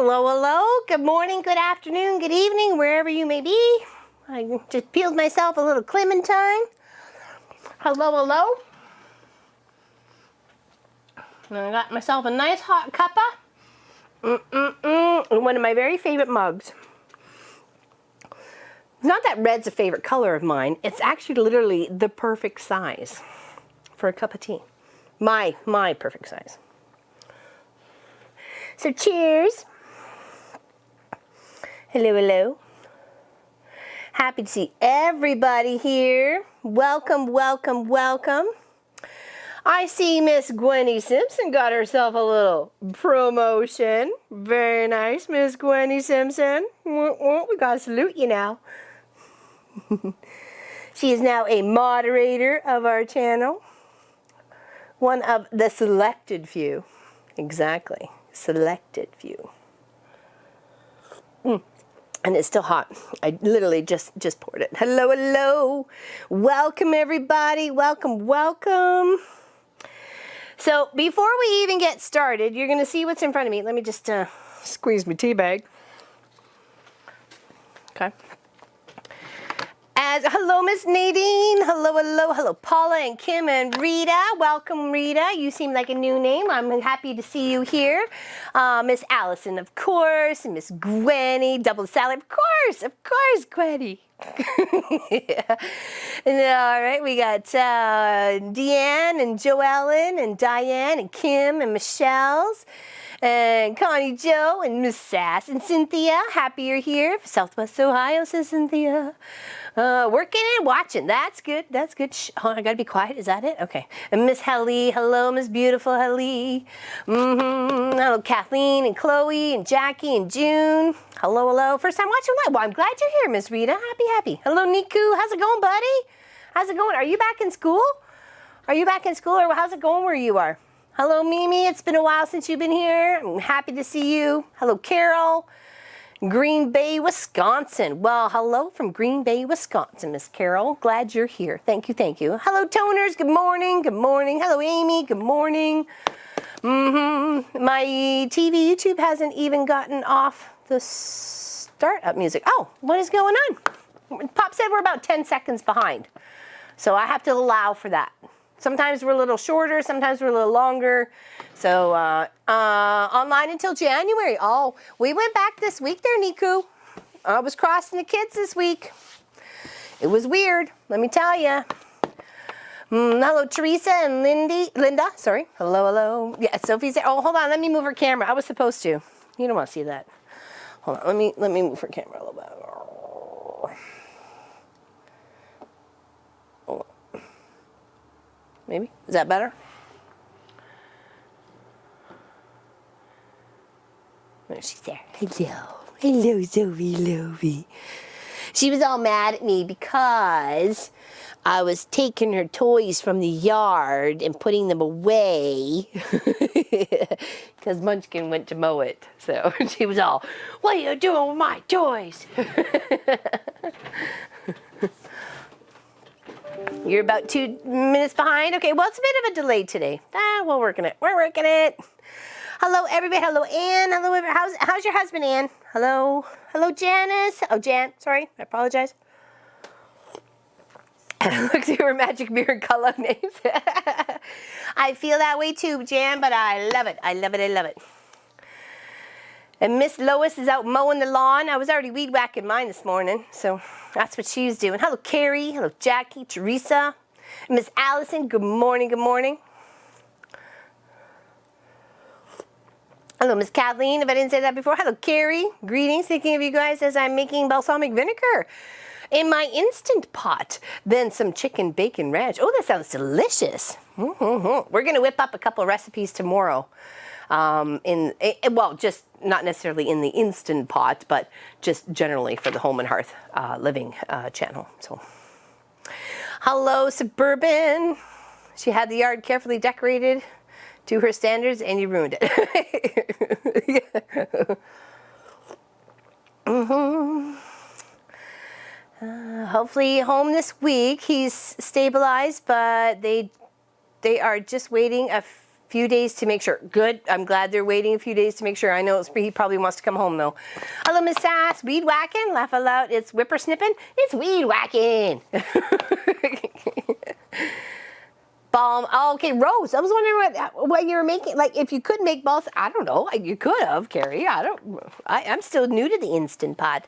Hello, hello. Good morning, good afternoon, good evening, wherever you may be. I just peeled myself a little clementine. Hello, hello. And I got myself a nice hot cuppa. One of my very favorite mugs. It's not that red's a favorite color of mine. It's actually literally the perfect size for a cup of tea. My perfect size. So cheers. Hello, hello. Happy to see everybody here. Welcome, welcome, welcome. I see Miss Gwenny Simpson got herself a little promotion. Very nice, Miss Gwenny Simpson. We gotta salute you now. She is now a moderator of our channel. One of the selected few. Exactly, selected few. And it's still hot. I literally just poured it. Hello, hello. Welcome, everybody. Welcome, welcome. So before we even get started, you're going to see what's in front of me. Let me just squeeze my tea bag. Okay. Hello, Miss Nadine. Hello, hello, hello, Paula and Kim and Rita. Welcome, Rita. You seem like a new name. I'm happy to see you here. Miss Allison, of course, and Miss Gwenny, double salad, of course, Gwenny. Yeah. And, all right, we got Deanne and Joellen and Diane and Kim and Michelle's. And Connie Joe and Miss Sass and Cynthia. Happy you're here. Southwest Ohio, says Cynthia. Working and watching. That's good. That's good. Oh, I gotta be quiet. Is that it? Okay. And Miss Helly. Hello, Miss Beautiful Helly. Hello, Kathleen and Chloe and Jackie and June. Hello, hello. First time watching live. Well, I'm glad you're here, Miss Rita. Happy. Hello, Niku. How's it going, buddy? How's it going? Are you back in school? Are you back in school, or how's it going where you are? Hello, Mimi. It's been a while since you've been here. I'm happy to see you. Hello, Carol. Green Bay, Wisconsin. Well, hello from Green Bay, Wisconsin, Miss Carol. Glad you're here. Thank you, thank you. Hello, Toners. Good morning. Good morning. Hello, Amy. Good morning. My TV, YouTube hasn't even gotten off the startup music. Oh, what is going on? Pop said we're about 10 seconds behind. So I have to allow for that. Sometimes we're a little shorter, sometimes we're a little longer. So online until January. Oh, we went back this week there, Niku. I was crossing the kids this week. It was weird, let me tell you. Hello, Teresa and Linda. Sorry. Hello, hello. Yeah, Sophie's there. Oh, hold on. Let me move her camera. I was supposed to. You don't want to see that. Hold on. Let me move her camera a little bit. Maybe? Is that better? Oh, she's there. Hello. Hello, Zoe Lovey. She was all mad at me because I was taking her toys from the yard and putting them away because Munchkin went to mow it. So she was all, what are you doing with my toys? You're about 2 minutes behind. Okay, well, it's a bit of a delay today. We're working it. We're working it. Hello, everybody. Hello, Ann. Hello, everybody. How's your husband, Ann? Hello. Hello, Janice. Oh, Jan. Sorry. I apologize. Looks like your magic mirror color names. I feel that way too, Jan, but I love it. I love it. I love it. And Miss Lois is out mowing the lawn. I was already weed whacking mine this morning, so that's what she was doing. Hello, Carrie. Hello, Jackie, Teresa. And Miss Allison, good morning, good morning. Hello, Miss Kathleen, if I didn't say that before. Hello, Carrie. Greetings. Thinking of you guys as I'm making balsamic vinegar in my Instant Pot. Then some chicken bacon ranch. Oh, that sounds delicious. We're going to whip up a couple of recipes tomorrow. Well, just not necessarily in the Instant Pot, but just generally for the Home and Hearth Living channel. So, hello, Suburban. She had the yard carefully decorated to her standards, and you ruined it. Hopefully home this week. He's stabilized, but they are just waiting a Few days to make sure. Good. I'm glad they're waiting a few days to make sure. I know he probably wants to come home though. Hello, Miss Sass. Weed whacking. Laugh out loud. It's whippersnipping. It's weed whacking. Balm. Oh, okay, Rose. I was wondering what you were making. Like, if you could make balls, I don't know. You could have, Carrie. I'm still new to the Instant Pot.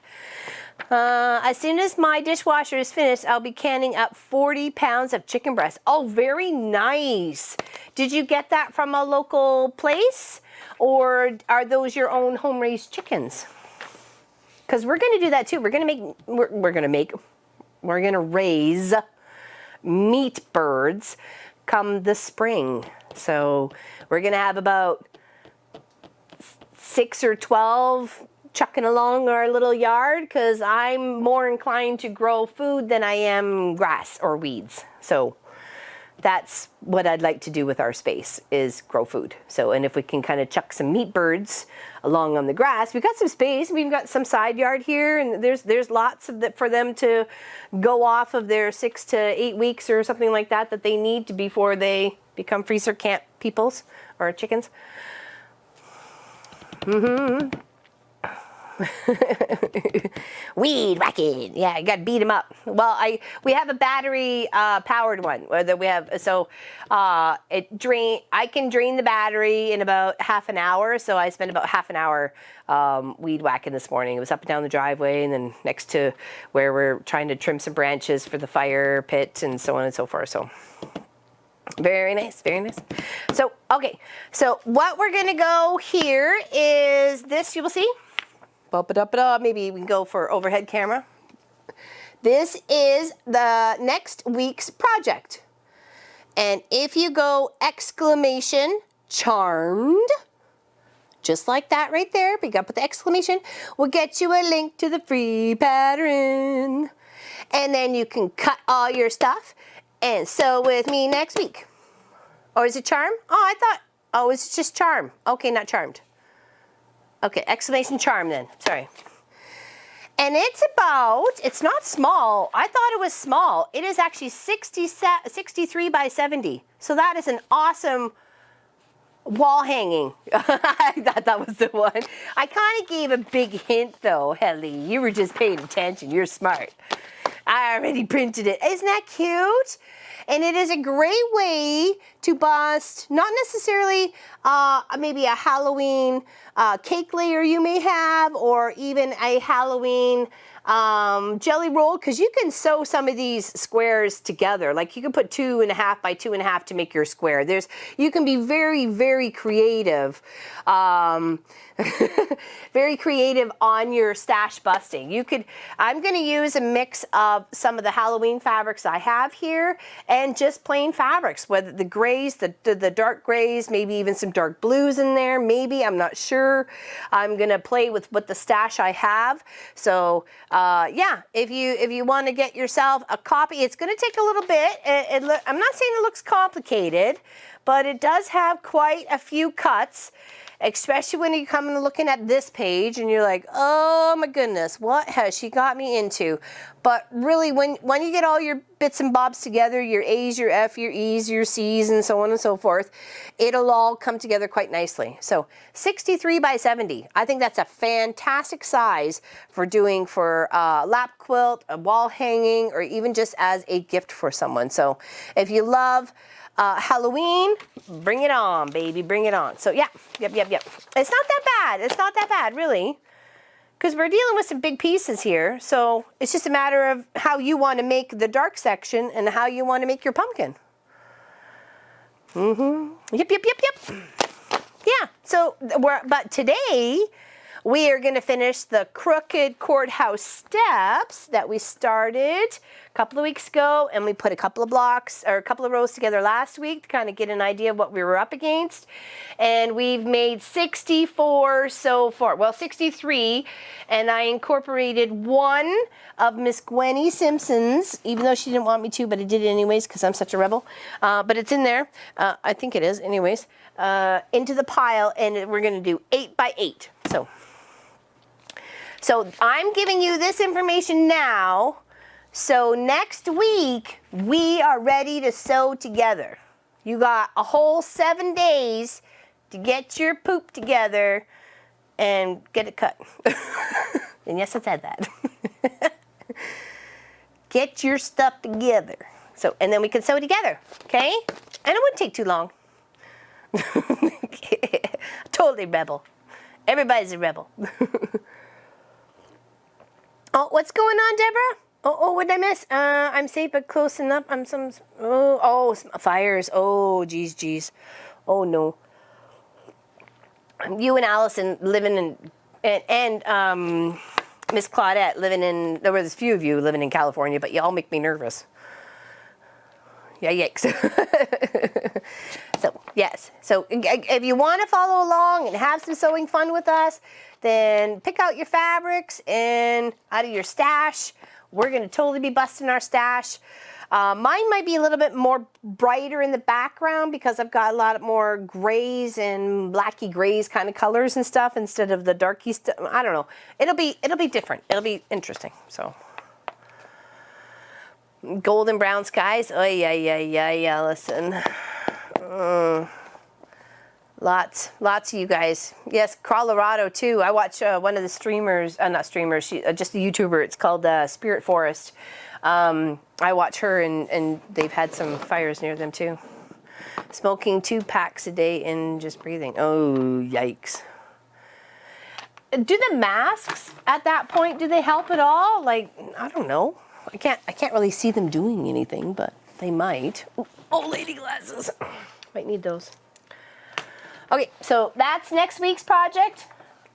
As soon as my dishwasher is finished, I'll be canning up 40 pounds of chicken breast. Oh, very nice. Did you get that from a local place, or are those your own home-raised chickens? Because we're going to do that too. We're going to raise meat birds come the spring. So we're going to have about 6 or 12 chucking along our little yard, because I'm more inclined to grow food than I am grass or weeds. So that's what I'd like to do with our space, is grow food. So, and if we can kind of chuck some meat birds along on the grass, we've got some space. We've got some side yard here, and there's lots of for them to go off of their 6 to 8 weeks or something like that they need to before they become freezer camp peoples or chickens. Weed whacking. Yeah, you got to beat them up. Well, we have a battery powered one that we have. So I can drain the battery in about half an hour. So I spent about half an hour weed whacking this morning. It was up and down the driveway, and then next to where we're trying to trim some branches for the fire pit and so on and so forth. So very nice, very nice. So, okay. So what we're going to go here is this, you will see. Maybe we can go for overhead camera. This is the next week's project. And if you go exclamation charmed, just like that right there, but you gotta put the exclamation, we'll get you a link to the free pattern. And then you can cut all your stuff and sew with me next week. Or is it charm? Oh, it's just charm. Okay, not charmed. Okay, exclamation charm then, sorry. And it's not small. I thought it was small. It is actually 63 by 70. So that is an awesome wall hanging. I thought that was the one. I kind of gave a big hint though, Helly. You were just paying attention, you're smart. I already printed it. Isn't that cute? And it is a great way to bust, not necessarily maybe a Halloween cake layer you may have, or even a Halloween jelly roll, because you can sew some of these squares together. Like you can put 2.5 by 2.5 to make your square. You can be very, very creative. Very creative on your stash busting. I'm going to use a mix of some of the Halloween fabrics I have here and just plain fabrics, whether the grays, the dark grays, maybe even some dark blues in there, maybe, I'm not sure. I'm going to play with what the stash I have. So yeah, if you want to get yourself a copy, it's going to take a little bit. I'm not saying it looks complicated, but it does have quite a few cuts. Especially when you come and looking at this page and you're like, oh my goodness, what has she got me into? But really, when you get all your bits and bobs together, your A's, your F, your E's, your C's, and so on and so forth, it'll all come together quite nicely. So 63 by 70, I think that's a fantastic size for doing for a lap quilt, a wall hanging, or even just as a gift for someone. So if you love Halloween, bring it on, baby, bring it on. So yeah, yep. It's not that bad. It's not that bad, really, because we're dealing with some big pieces here. So it's just a matter of how you want to make the dark section and how you want to make your pumpkin. Yep. Yeah. So but today we are going to finish the crooked courthouse steps that we started a couple of weeks ago, and we put a couple of blocks or a couple of rows together last week to kind of get an idea of what we were up against. And we've made 64 so far. Well, 63, and I incorporated one of Miss Gwenny Simpson's, even though she didn't want me to, but I did it anyways because I'm such a rebel. But it's in there. I think it is anyways. Into the pile, and we're going to do 8 by 8. So I'm giving you this information now, so next week we are ready to sew together. You got a whole 7 days to get your poop together and get it cut. And yes, I said that. Get your stuff together. So, and then we can sew together, okay? And it wouldn't take too long. Totally rebel. Everybody's a rebel. Oh, what's going on, Deborah? Oh, what did I miss? I'm safe but close enough. Fires. Oh, geez. Oh, no. You and Allison living in, and Miss Claudette living in, there was a few of you living in California, but you all make me nervous. Yeah, yikes. So, yes. So, if you want to follow along and have some sewing fun with us, then pick out your fabrics and out of your stash. We're going to totally be busting our stash. Mine might be a little bit more brighter in the background because I've got a lot more grays and blacky grays kind of colors and stuff instead of the darky stuff. I don't know. It'll be different. It'll be interesting. So, golden brown skies. Oh yeah. Listen. Lots of you guys. Yes, Colorado too. I watch one of the streamers, not streamers, she just a YouTuber. It's called Spirit Forest. I watch her, and they've had some fires near them too. Smoking 2 packs a day and just breathing. Oh, yikes. Do the masks at that point, do they help at all? Like, I don't know. I can't really see them doing anything, but they might. Ooh, oh, lady glasses. Might need those. Okay, so that's next week's project.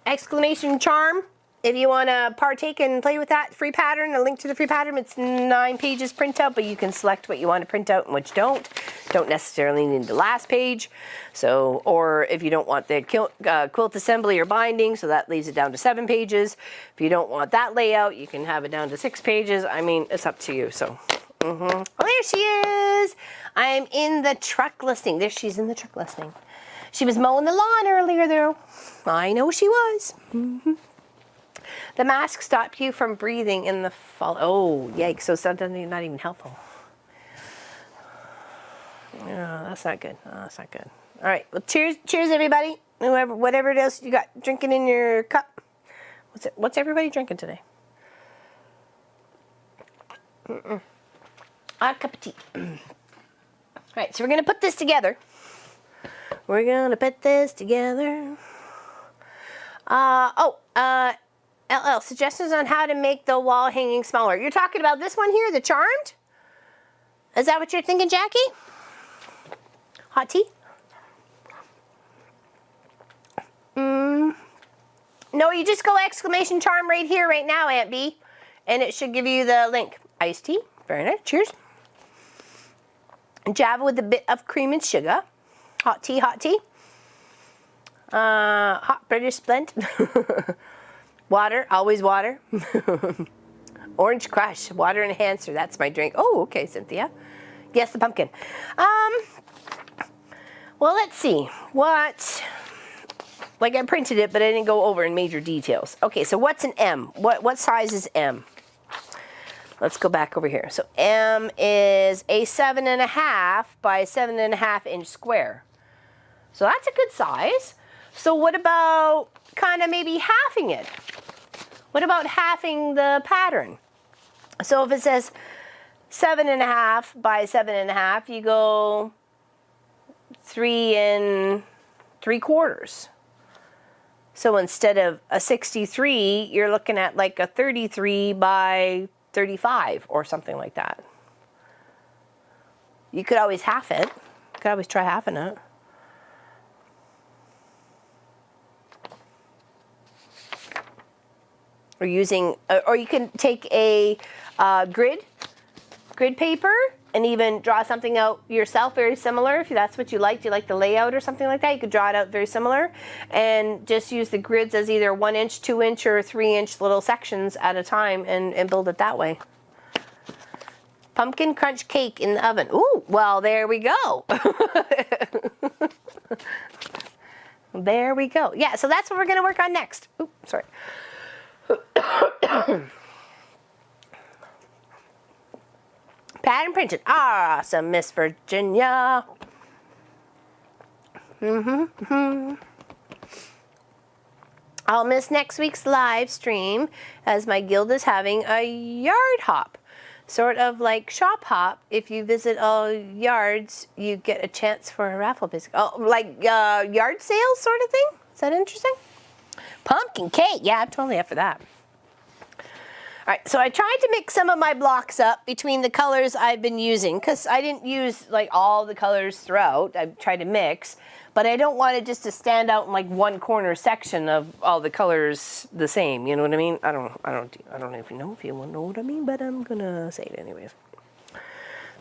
Exclamation charm. If you want to partake and play with that free pattern, a link to the free pattern, it's 9 pages printout, but you can select what you want to print out and which don't. Don't necessarily need the last page. So, or if you don't want the quilt assembly or binding, so that leaves it down to 7 pages. If you don't want that layout, you can have it down to 6 pages. I mean, it's up to you. So, oh, there she is. I'm in the truck listing. There she's in the truck listing. She was mowing the lawn earlier, though. I know she was. The mask stopped you from breathing in the fall. Oh, yikes. So it's not even helpful. Oh, that's not good. Oh, that's not good. All right. Well, cheers, everybody. Whatever it is you got drinking in your cup. What's everybody drinking today? A cup of tea. All right. So we're going to put this together. We're going to put this together. LL, suggestions on how to make the wall hanging smaller. You're talking about this one here, the Charmed? Is that what you're thinking, Jackie? Hot tea? No, you just go exclamation charm right here, right now, Aunt B. And it should give you the link. Iced tea. Very nice. Cheers. Java with a bit of cream and sugar. Hot tea, hot tea. Hot British blend. Water, always water. Orange Crush, water enhancer. That's my drink. Oh, okay, Cynthia. Yes, the pumpkin. Well, let's see. Like I printed it, but I didn't go over in major details. Okay, so what's an M? What size is M? Let's go back over here. So M is a 7.5 by 7.5 inch square. So that's a good size. So what about kind of maybe halving it? What about halving the pattern? So if it says 7.5 by 7.5, you go 3 3/4. So instead of a 63, you're looking at like a 33 by 35 or something like that. You could always half it. You could always try halving it. Or using, or you can take a grid paper and even draw something out yourself very similar if that's what you like. Do you like the layout or something like that? You could draw it out very similar and just use the grids as either 1 inch, 2 inch, or 3 inch little sections at a time and build it that way. Pumpkin crunch cake in the oven. Ooh, well, there we go. There we go. Yeah, so that's what we're going to work on next. Ooh, sorry. Pattern printed. Awesome, Miss Virginia. I'll miss next week's live stream as my guild is having a yard hop. Sort of like shop hop. If you visit all yards, you get a chance for a raffle basically. Oh, like yard sales sort of thing? Is that interesting? Pumpkin cake. Yeah, I'm totally up for that. All right, so I tried to mix some of my blocks up between the colors I've been using because I didn't use like all the colors throughout. I tried to mix, but I don't want it just to stand out in like one corner section of all the colors the same. You know what I mean? I don't know if you know what I mean, but I'm gonna say it anyways.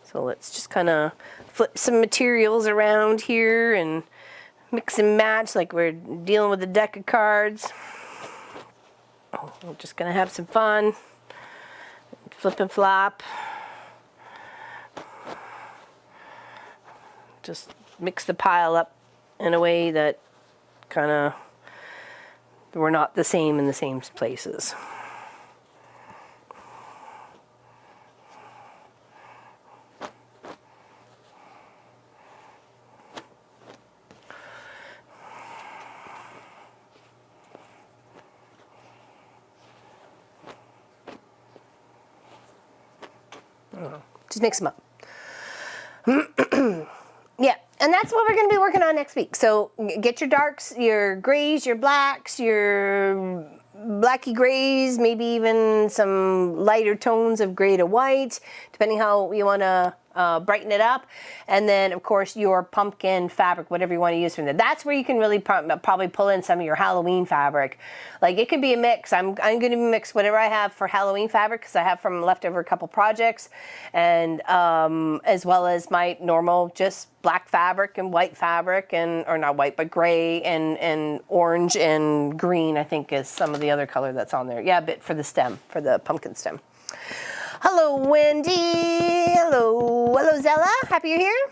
So let's just kind of flip some materials around here and mix and match like we're dealing with a deck of cards. We're just gonna have some fun. Flip and flop. Just mix the pile up in a way that kind of we're not the same in the same places. Just mix them up. Yeah, and that's what we're going to be working on next week. So get your darks, your grays, your blacks, your blacky grays, maybe even some lighter tones of gray to white, depending how you want to brighten it up. And then, of course, your pumpkin fabric, whatever you want to use from there. That's where you can really probably pull in some of your Halloween fabric. Like, it could be a mix. I'm going to mix whatever I have for Halloween fabric because I have from leftover a couple projects, and as well as my normal just black fabric and white fabric, and or not white but gray and orange and green, I think is some of the other color that's on there. Yeah, a bit for the stem, for the pumpkin stem. Hello, Wendy. Hello, Zella. Happy you're here.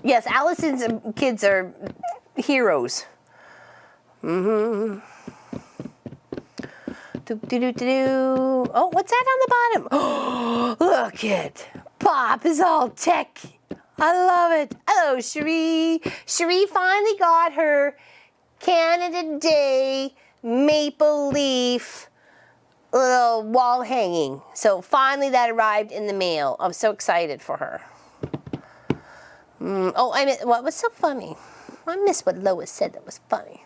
Yes, Allison's kids are heroes. Oh, what's that on the bottom? Oh, look it. Pop is all tech. I love it. Hello, Cherie. Cherie finally got her Canada Day maple leaf little wall hanging. So finally that arrived in the mail. I'm so excited for her. Oh, I mean, what was so funny? I missed what Lois said that was funny.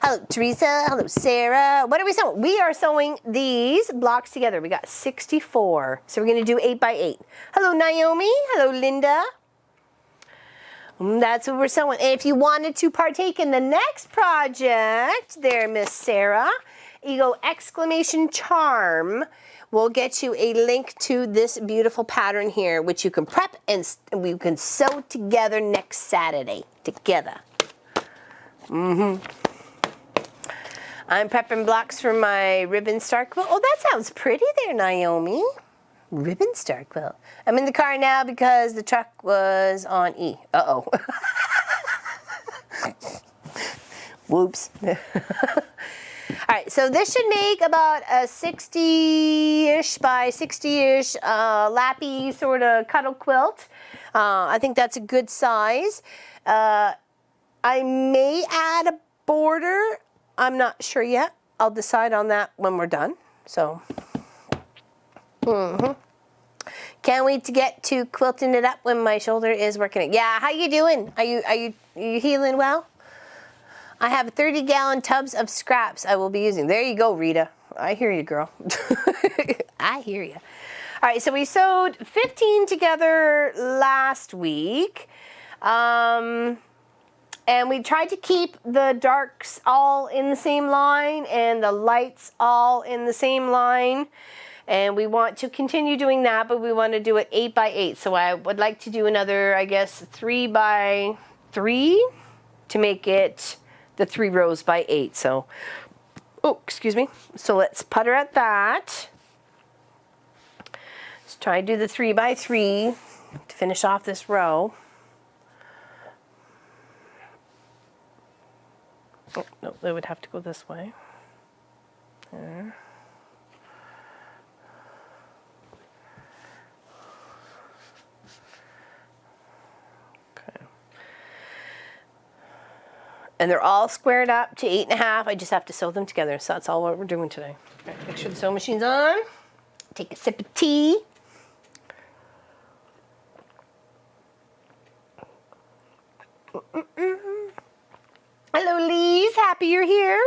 Hello, Teresa. Hello, Sarah. What are we sewing? We are sewing these blocks together. We got 64. So we're going to do 8 by 8. Hello, Naomi. Hello, Linda. That's what we're sewing. And if you wanted to partake in the next project there, Miss Sarah, you go exclamation charm. We'll get you a link to this beautiful pattern here, which you can prep and we can sew together next Saturday together. I'm prepping blocks for my ribbon star quilt. Oh, that sounds pretty there, Naomi. Ribbon star quilt. I'm in the car now because the truck was on E. Uh-oh. Whoops. All right, so this should make about a 60-ish by 60-ish lappy sort of cuddle quilt. I think that's a good size. I may add a border. I'm not sure yet. I'll decide on that when we're done. So, can't wait to get to quilting it up when my shoulder is working it. Yeah, how you doing? Are you healing well? I have 30-gallon tubs of scraps I will be using. There you go, Rita. I hear you, girl. I hear you. All right, so we sewed 15 together last week. And we tried to keep the darks all in the same line and the lights all in the same line. And we want to continue doing that, but we want to do it 8 by 8. So I would like to do another, I guess, 3 by 3 to make it the 3 rows by 8. So, oh, excuse me. So let's putter at that. Let's try to do the 3 by 3 to finish off this row. Oh, no, they would have to go this way. There. Okay. And they're all squared up to 8.5. I just have to sew them together. So that's all what we're doing today. Okay, make sure the sewing machine's on. Take a sip of tea. Hello, Lise. Happy you're here.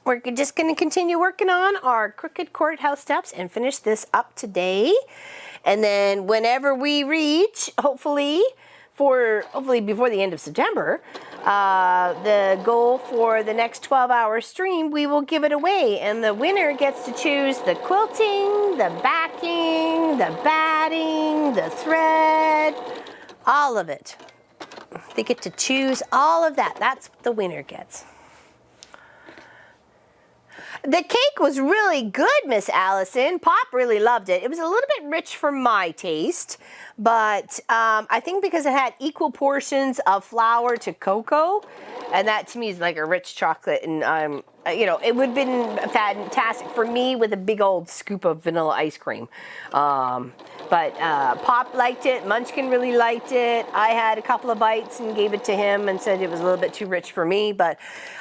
We're just going to continue working on our crooked courthouse steps and finish this up today. And then whenever we reach, hopefully before the end of September, the goal for the next 12-hour stream, we will give it away. And the winner gets to choose the quilting, the backing, the batting, the thread, all of it. They get to choose all of that. That's what the winner gets. The cake was really good, Miss Allison. Pop really loved it. It was a little bit rich for my taste, but I think because it had equal portions of flour to cocoa, and that to me is like a rich chocolate, and you know, it would have been fantastic for me with a big old scoop of vanilla ice cream. But Pop liked it, Munchkin really liked it. I had a couple of bites and gave it to him and said it was a little bit too rich for me, but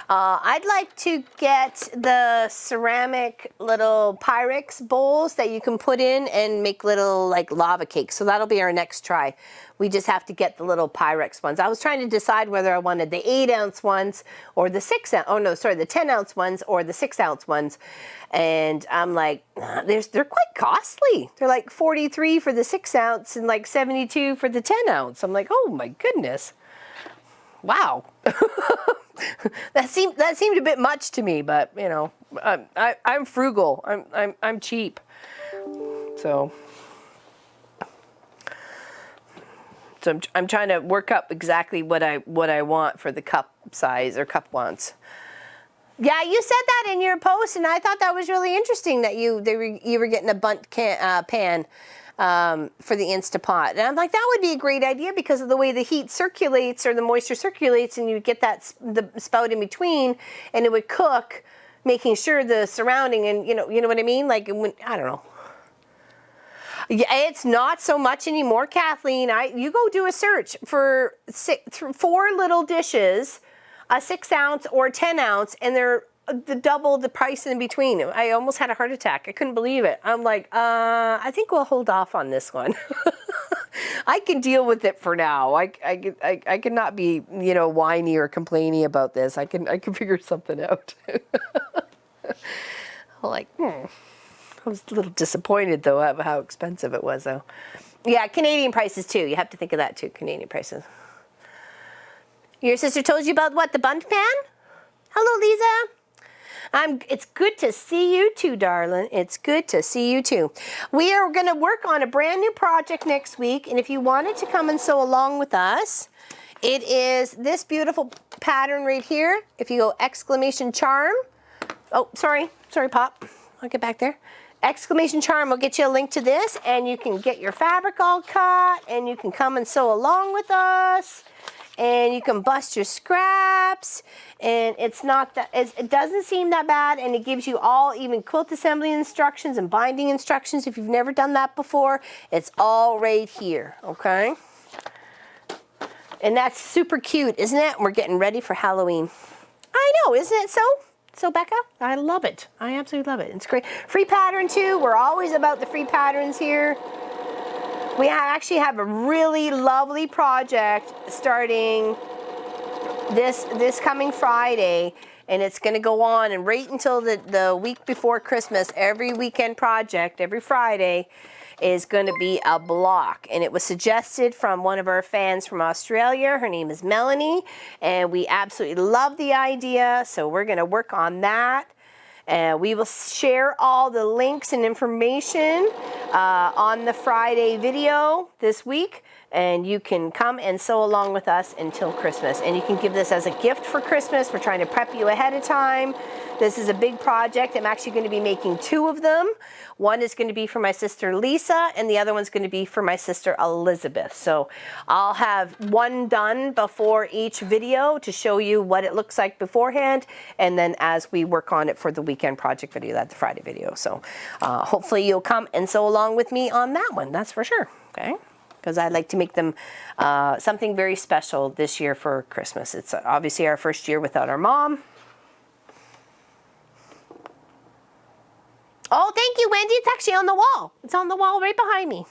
I'd like to get the ceramic little Pyrex bowls that you can put in and make little like lava cakes. So that'll be our next try. We just have to get the little Pyrex ones. I was trying to decide whether I wanted the 8-ounce ones or the 6-ounce, oh no, sorry, the 10-ounce ones or the 6-ounce ones. And I'm like, they're quite costly. They're like 43 for the 6-ounce and like 72 for the 10-ounce. I'm like, oh my goodness. Wow. That seemed a bit much to me, but you know, I'm frugal. I'm cheap. So I'm trying to work up exactly what I want for the cup size or cup wants. Yeah, you said that in your post, and I thought that was really interesting that you were getting a bundt pan for the Instapot. And I'm like, that would be a great idea because of the way the heat circulates or the moisture circulates, and you get the spout in between, and it would cook, making sure the surrounding, and you know what I mean? Like, I don't know. Yeah, it's not so much anymore, Kathleen. You go do a search for 4 little dishes, a 6-ounce or 10-ounce, and they're double the price in between. I almost had a heart attack. I couldn't believe it. I'm like, I think we'll hold off on this one. I can deal with it for now. I cannot be, you know, whiny or complainy about this. I can figure something out. I'm like, I was a little disappointed, though, of how expensive it was, though. Yeah, Canadian prices, too. You have to think of that, too, Canadian prices. Your sister told you about what, the bundt pan? Hello, Lisa. It's good to see you, too, darling. It's good to see you, too. We are going to work on a brand new project next week, and if you wanted to come and sew along with us, it is this beautiful pattern right here. If you go exclamation charm. Oh, sorry, Pop. I'll get back there. Exclamation charm will get you a link to this, and you can get your fabric all cut, and you can come and sew along with us, and you can bust your scraps, and it's not that, it doesn't seem that bad, and it gives you all even quilt assembly instructions and binding instructions. If you've never done that before, it's all right here, okay? And that's super cute, isn't it? We're getting ready for Halloween. I know, isn't it so? So Becca, I love it. I absolutely love it. It's great. Free pattern too. We're always about the free patterns here. We actually have a really lovely project starting this coming Friday, and it's going to go on and right until the week before Christmas. Every weekend project, every Friday, is going to be a block, and it was suggested from one of our fans from Australia. Her name is Melanie, and we absolutely love the idea, so we're going to work on that. We will share all the links and information on the Friday video this week, and you can come and sew along with us until Christmas, and you can give this as a gift for Christmas. We're trying to prep you ahead of time. This is a big project. I'm actually going to be making 2 of them. One is going to be for my sister Lisa, and the other one's going to be for my sister Elizabeth. So I'll have one done before each video to show you what it looks like beforehand, and then as we work on it for the weekend project video, that's the Friday video. So hopefully you'll come and sew along with me on that one, that's for sure. Okay. because I'd like to make them something very special this year for Christmas. It's obviously our first year without our mom. Oh, thank you, Wendy. It's actually on the wall. It's on the wall right behind me.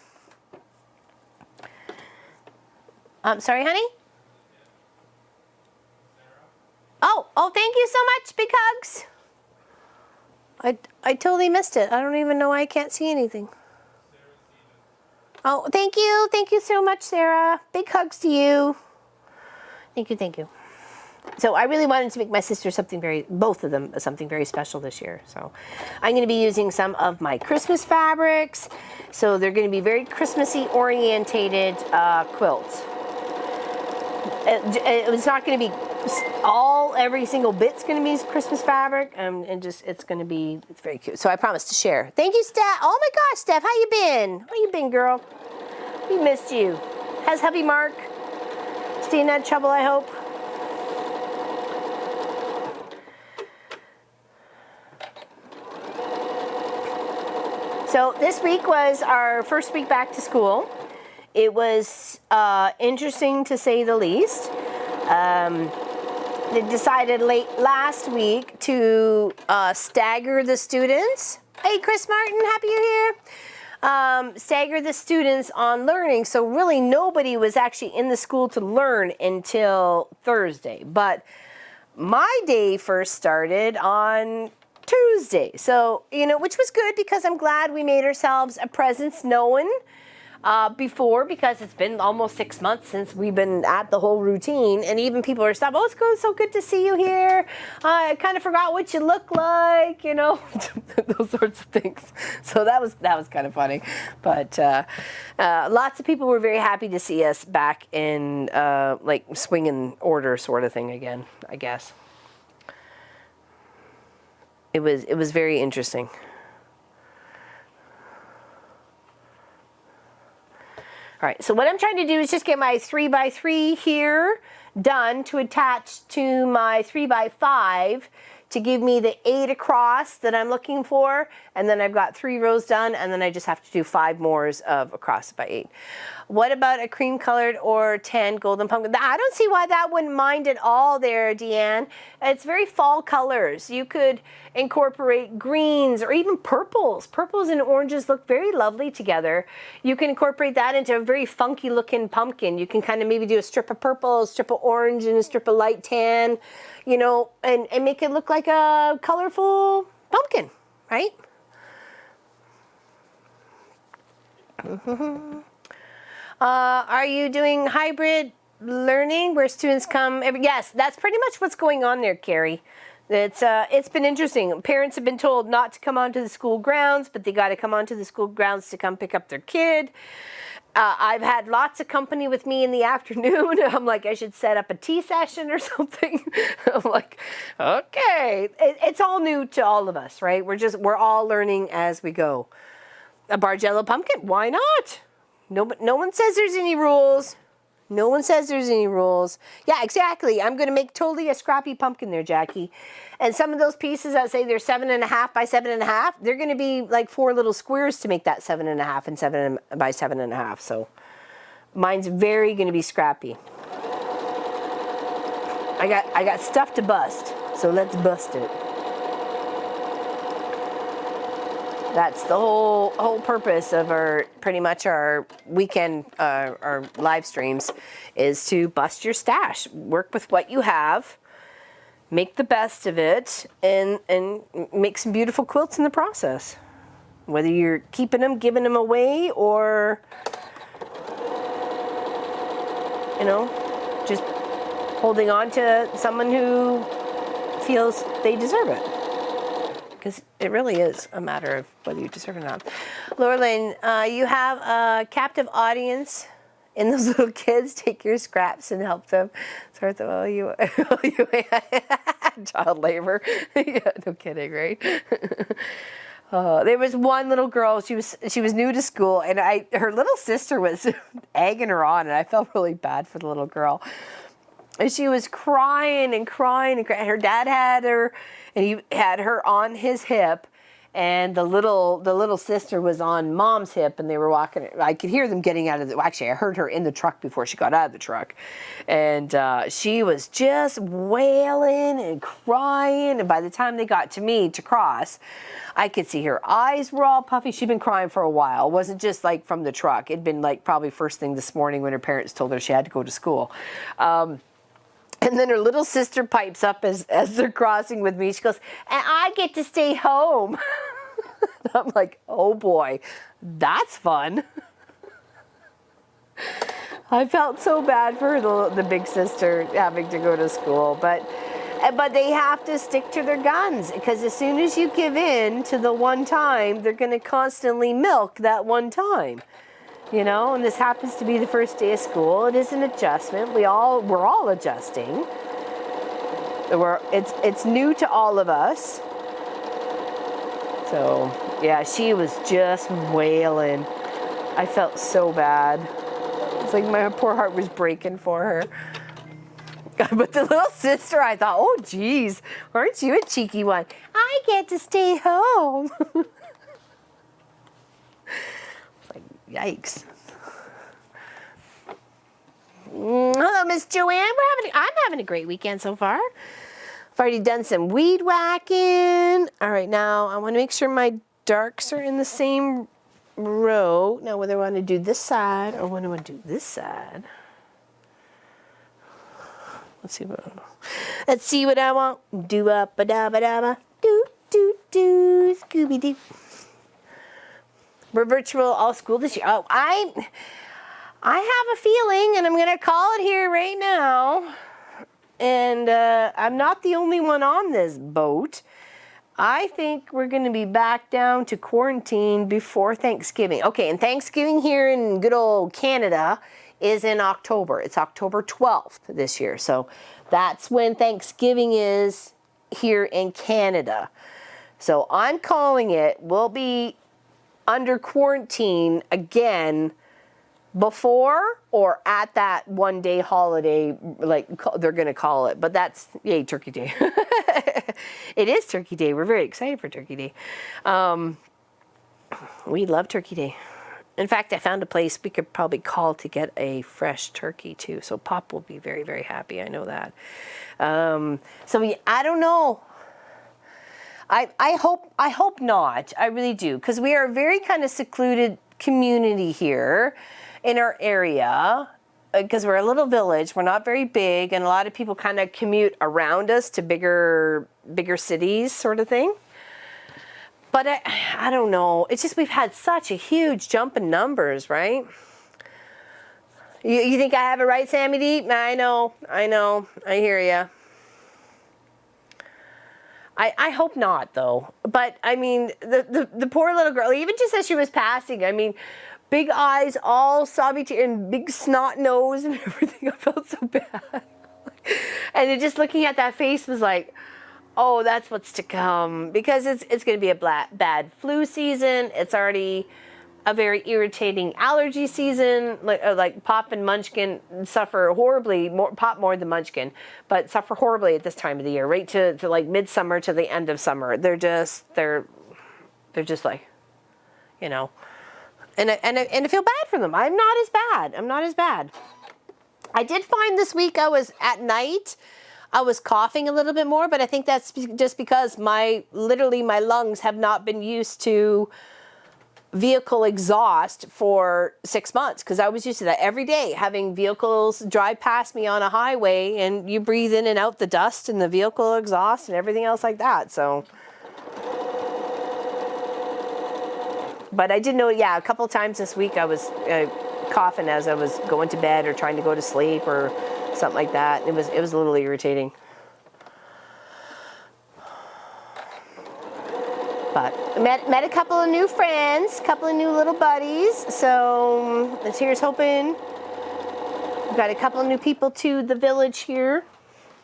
Sorry, honey? Oh, thank you so much. Big hugs. I totally missed it. I don't even know why I can't see anything. Oh, thank you. Thank you so much, Sarah. Big hugs to you. Thank you, thank you. So I really wanted to make my sister both of them, something very special this year. So I'm going to be using some of my Christmas fabrics. So they're going to be very Christmassy orientated quilts. It's not going to be every single bit's going to be Christmas fabric, and it's very cute. So I promised to share. Thank you, Steph. Oh my gosh, Steph, how you been? How you been, girl? We missed you. How's hubby Mark? Staying out of trouble, I hope. So this week was our first week back to school. It was interesting to say the least. They decided late last week to stagger the students. Hey, Chris Martin, happy you're here. Stagger the students on learning. So really nobody was actually in the school to learn until Thursday. But my day first started on Tuesday. So, which was good because I'm glad we made ourselves a presence known before, because it's been almost 6 months since we've been at the whole routine, and even people are stopping. Oh, it's so good to see you here. I kind of forgot what you look like, those sorts of things. So that was kind of funny, but lots of people were very happy to see us back in like swinging order sort of thing again, I guess. It was very interesting. All right, so what I'm trying to do is just get my 3x3 here done to attach to my 3x5 to give me the 8 across that I'm looking for, and then I've got 3 rows done, and then I just have to do 5 more of across by 8. What about a cream colored or tan golden pumpkin? I don't see why that wouldn't mind at all there, Deanne. It's very fall colors. You could incorporate greens or even purples. Purples and oranges look very lovely together. You can incorporate that into a very funky looking pumpkin. You can kind of maybe do a strip of purple, a strip of orange, and a strip of light tan, and make it look like a colorful pumpkin, right? Are you doing hybrid learning where students come yes, that's pretty much what's going on there, Carrie. It's been interesting. Parents have been told not to come onto the school grounds, but they got to come onto the school grounds to come pick up their kid. I've had lots of company with me in the afternoon. I'm like, I should set up a tea session or something. I'm like, okay. It's all new to all of us, right? We're all learning as we go. A Bargello pumpkin, why not? No one says there's any rules. No one says there's any rules. Yeah, exactly. I'm going to make totally a scrappy pumpkin there, Jackie. And some of those pieces that say they're 7.5 by 7.5, they're going to be like 4 little squares to make that 7.5 and 7 by 7.5. So mine's very going to be scrappy. I got stuff to bust, so let's bust it. That's the whole purpose of pretty much our weekend, our live streams, is to bust your stash. Work with what you have, make the best of it, and make some beautiful quilts in the process. Whether you're keeping them, giving them away, or, just holding on to someone who feels they deserve it. Because it really is a matter of whether you deserve it or not. Laura Lynn, you have a captive audience in those little kids. Take your scraps and help them sort them. Child labor. Yeah, no kidding, right? There was one little girl. She was new to school, and her little sister was egging her on, and I felt really bad for the little girl. And she was crying and crying and crying. Her dad had her, and he had her on his hip, and the little sister was on mom's hip, and they were walking. I could hear them getting out of the. Well, actually, I heard her in the truck before she got out of the truck, and she was just wailing and crying. And by the time they got to me to cross, I could see her eyes were all puffy. She'd been crying for a while. It wasn't just like from the truck. It'd been like probably first thing this morning when her parents told her she had to go to school. And then her little sister pipes up as they're crossing with me. She goes, and I get to stay home. I'm like, oh boy, that's fun. I felt so bad for the big sister having to go to school, but they have to stick to their guns, because as soon as you give in to the one time, they're going to constantly milk that one time. You know, and this happens to be the first day of school. It is an adjustment. We're all adjusting. It's new to all of us. So yeah, she was just wailing. I felt so bad. It's like my poor heart was breaking for her. But the little sister, I thought, oh geez, aren't you a cheeky one? I get to stay home. Yikes. Hello, Miss Joanne. I'm having a great weekend so far. I've already done some weed whacking. All right, now I want to make sure my darks are in the same row. Now, whether I want to do this side or whether I want to do this side. Let's see what I want. Do up a da ba da ba. Do do do. Scooby Doo. We're virtual all school this year. Oh, I have a feeling, and I'm going to call it here right now, and I'm not the only one on this boat. I think we're going to be back down to quarantine before Thanksgiving. Okay, and Thanksgiving here in good old Canada is in October. It's October 12th this year, so that's when Thanksgiving is here in Canada. So I'm calling it, we'll be under quarantine again before or at that one-day holiday, like they're going to call it. But that's, yay, Turkey Day. It is Turkey Day. We're very excited for Turkey Day. We love Turkey Day. In fact, I found a place we could probably call to get a fresh turkey too. So Pop will be very, very happy. I know that. I don't know. I hope not. I really do, because we are a very kind of secluded community here in our area, because we're a little village. We're not very big, and a lot of people kind of commute around us to bigger cities, sort of thing. But I don't know. It's just we've had such a huge jump in numbers, right? You think I have it right, Sammy D? I know. I hear you. I hope not, though. But, I mean, the poor little girl, even just as she was passing, I mean, big eyes, all sobby and big snot nose and everything. I felt so bad. And just looking at that face was like, oh, that's what's to come. Because it's going to be a bad flu season. It's already a very irritating allergy season. Like Pop and Munchkin suffer horribly, Pop more than Munchkin, but suffer horribly at this time of the year, right to like midsummer to the end of summer. They're just like, you know, and I feel bad for them. I'm not as bad. I did find this week I was at night, I was coughing a little bit more, but I think that's just because my lungs have not been used to vehicle exhaust for 6 months, because I was used to that every day, having vehicles drive past me on a highway, and you breathe in and out the dust and the vehicle exhaust and everything else like that. So, but I did know, yeah, a couple of times this week I was coughing as I was going to bed or trying to go to sleep or something like that. It was a little irritating. But met a couple of new friends, a couple of new little buddies. So here's hoping. We've got a couple of new people to the village here,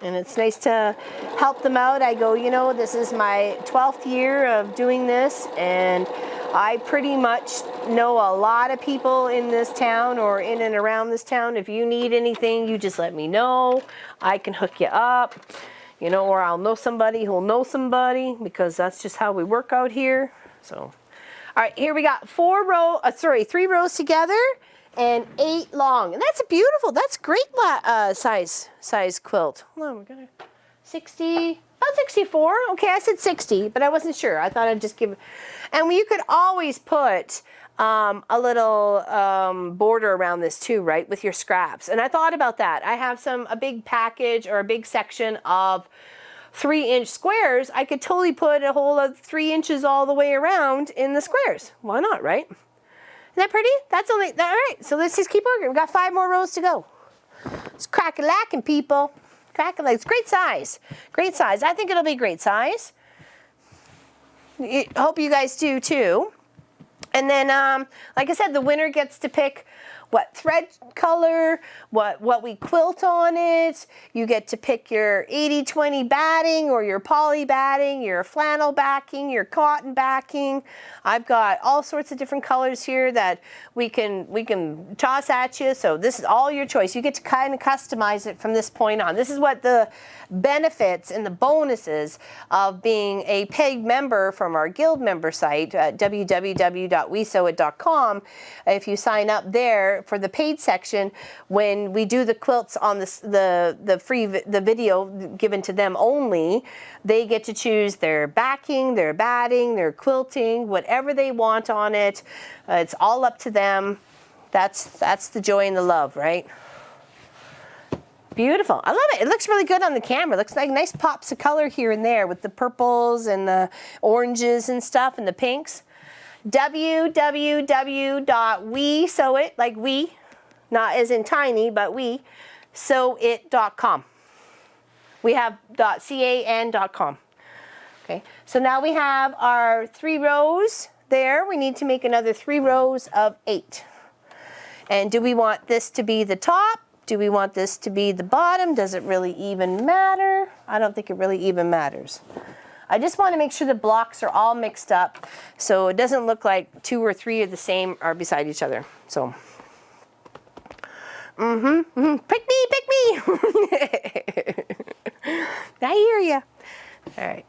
and it's nice to help them out. I go, you know, this is my 12th year of doing this, and I pretty much know a lot of people in this town or in and around this town. If you need anything, you just let me know. I can hook you up. You know, or I'll know somebody who'll know somebody, because that's just how we work out here. So, all right, here we got 3 rows together and 8 long. And that's a beautiful, that's great size quilt. Hold on, we're gonna 60, about 64. Okay, I said 60, but I wasn't sure. I thought I'd just give, and you could always put a little border around this too, right, with your scraps. And I thought about that. I have a big package or a big section of 3-inch squares. I could totally put a whole of 3 inches all the way around in the squares. Why not, right? Isn't that pretty? That's only, all right, so let's just keep working. We've got 5 more rows to go. It's crack-a-lacking, people. Crack-a-lack. It's great size. Great size. I think it'll be great size. I hope you guys do too. And then, like I said, the winner gets to pick what thread color, what we quilt on it. You get to pick your 80-20 batting or your poly batting, your flannel backing, your cotton backing. I've got all sorts of different colors here that we can toss at you. So this is all your choice. You get to kind of customize it from this point on. This is what the benefits and the bonuses of being a paid member from our guild member site at www.wesewit.com. If you sign up there for the paid section, when we do the quilts on the video given to them only, they get to choose their backing, their batting, their quilting, whatever they want on it. It's all up to them. That's the joy and the love, right? Beautiful. I love it. It looks really good on the camera. It looks like nice pops of color here and there with the purples and the oranges and stuff and the pinks. www.wesewit, like we, not as in tiny, but wesewit.com. We have .ca and .com. Okay, so now we have our 3 rows there. We need to make another 3 rows of 8. And do we want this to be the top? Do we want this to be the bottom? Does it really even matter? I don't think it really even matters. I just want to make sure the blocks are all mixed up so it doesn't look like 2 or 3 of the same are beside each other. So, pick me, pick me. I hear you. All right.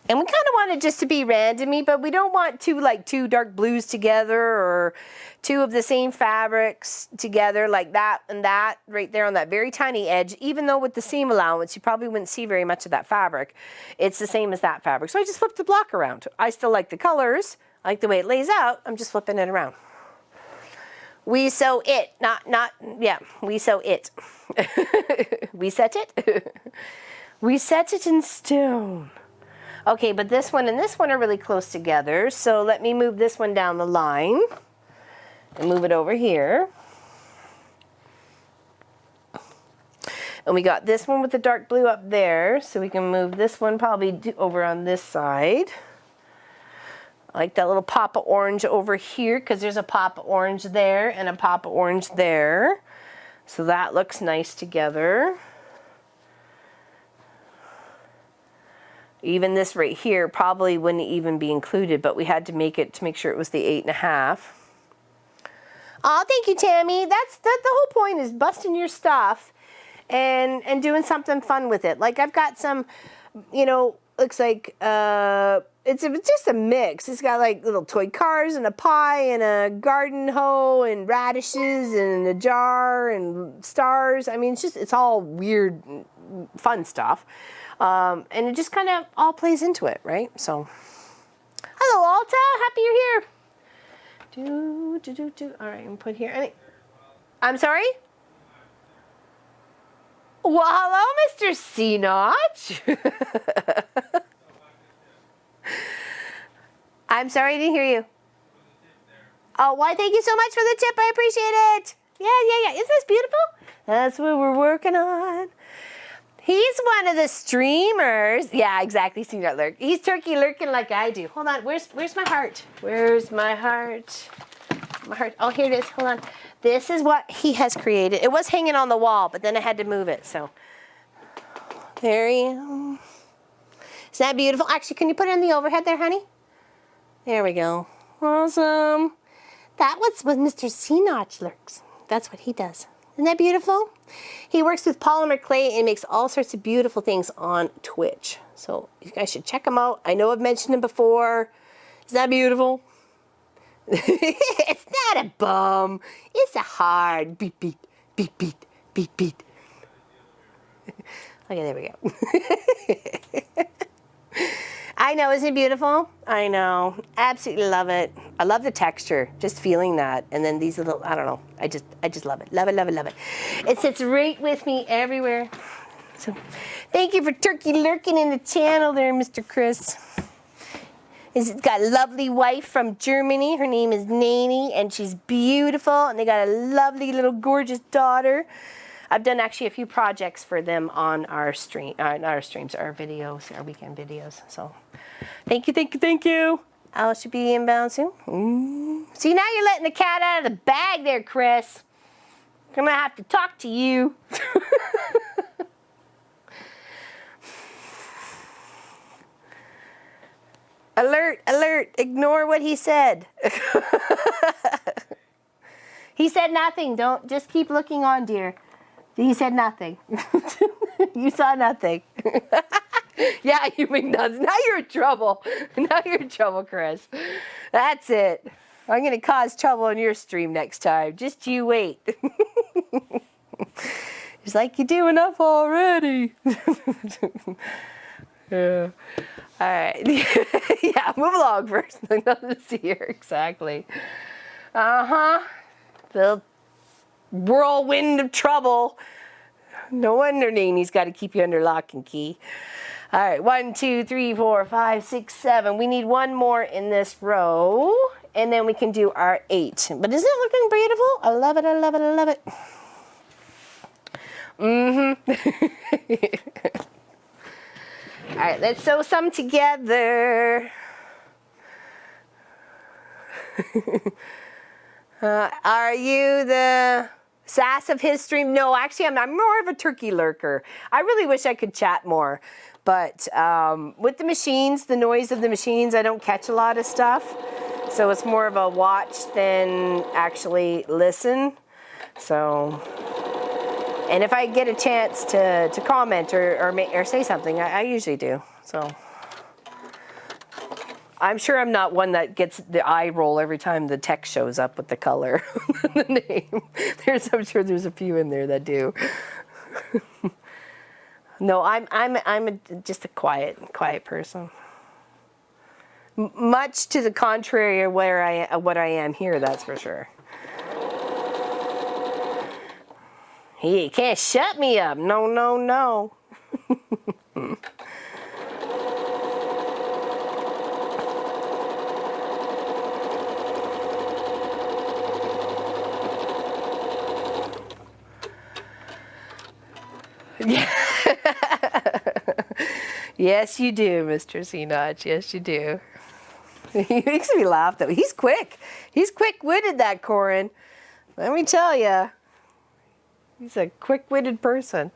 And we kind of want it just to be randomy, but we don't want two dark blues together or 2 of the same fabrics together like that and that right there on that very tiny edge. Even though with the seam allowance, you probably wouldn't see very much of that fabric. It's the same as that fabric. So I just flipped the block around. I still like the colors. I like the way it lays out. I'm just flipping it around. We sew it, we sew it. We set it. We set it in stone. Okay, but this one and this one are really close together, so let me move this one down the line and move it over here. And we got this one with the dark blue up there, so we can move this one probably over on this side. I like that little pop of orange over here because there's a pop of orange there and a pop of orange there. So that looks nice together. Even this right here probably wouldn't even be included, but we had to make it to make sure it was the 8.5. Oh, thank you, Tammy. That's the whole point, is busting your stuff and doing something fun with it. Like I've got some, you know, looks like it's just a mix. It's got like little toy cars and a pie and a garden hoe and radishes and a jar and stars. I mean, it's all weird, fun stuff. And it just kind of all plays into it, right? So, hello, Alta. Happy you're here. All right, I'm gonna put here. I'm sorry? Well, hello, Mr. C-Notch. I'm sorry, I didn't hear you. Oh, why, thank you so much for the tip. I appreciate it. Yeah. Isn't this beautiful? That's what we're working on. He's one of the streamers. Yeah, exactly. See that lurk. He's turkey lurking like I do. Hold on. Where's my heart? Where's my heart? My heart. Oh, here it is. Hold on. This is what he has created. It was hanging on the wall, but then I had to move it. So there you go. Is that beautiful? Actually, can you put it in the overhead there, honey? There we go. Awesome. That was Mr. C-Notch lurks. That's what he does. Isn't that beautiful? He works with polymer clay and makes all sorts of beautiful things on Twitch. So you guys should check him out. I know I've mentioned him before. Isn't that beautiful? It's not a bum. It's a hard beat, beat, beat, beat, beat, beat. Okay, there we go. I know, isn't it beautiful? I know, absolutely love it. I love the texture, just feeling that. And then these little, I don't know, I just love it. Love it, love it, love it. It sits right with me everywhere. So thank you for turkey lurking in the channel there, Mr. Chris. He's got a lovely wife from Germany. Her name is Nani, and she's beautiful. And they got a lovely little gorgeous daughter. I've done actually a few projects for them on our stream, not our streams, our videos, our weekend videos. So thank you, thank you, thank you. Alice should be inbound soon. See, now you're letting the cat out of the bag there, Chris. I'm gonna have to talk to you. Alert, alert, ignore what he said. He said nothing. Don't, just keep looking on, dear. He said nothing. You saw nothing. Yeah, you make nuts. Now you're in trouble. Now you're in trouble, Chris. That's it. I'm going to cause trouble on your stream next time. Just you wait. It's like you do enough already. Yeah. All right. Yeah, move along first. Nothing to see here. Exactly. The whirlwind of trouble. No wonder Nani's got to keep you under lock and key. All right, 1, 2, 3, 4, 5, 6, 7. We need one more in this row, and then we can do our 8. But isn't it looking beautiful? I love it, I love it, I love it. All right, let's sew some together. Are you the sass of his stream? No, actually, I'm more of a turkey lurker. I really wish I could chat more. But with the machines, the noise of the machines, I don't catch a lot of stuff. So it's more of a watch than actually listen. So, and if I get a chance to comment or say something, I usually do. So I'm sure I'm not one that gets the eye roll every time the text shows up with the color the name. I'm sure there's a few in there that do. No, I'm just a quiet person. Much to the contrary of what I am here, that's for sure. He can't shut me up. No, no, no. Yeah. Yes, you do, Mr. Cnotch. Yes, you do. He makes me laugh, though. He's quick. He's quick-witted, that Corin. Let me tell you. He's a quick-witted person.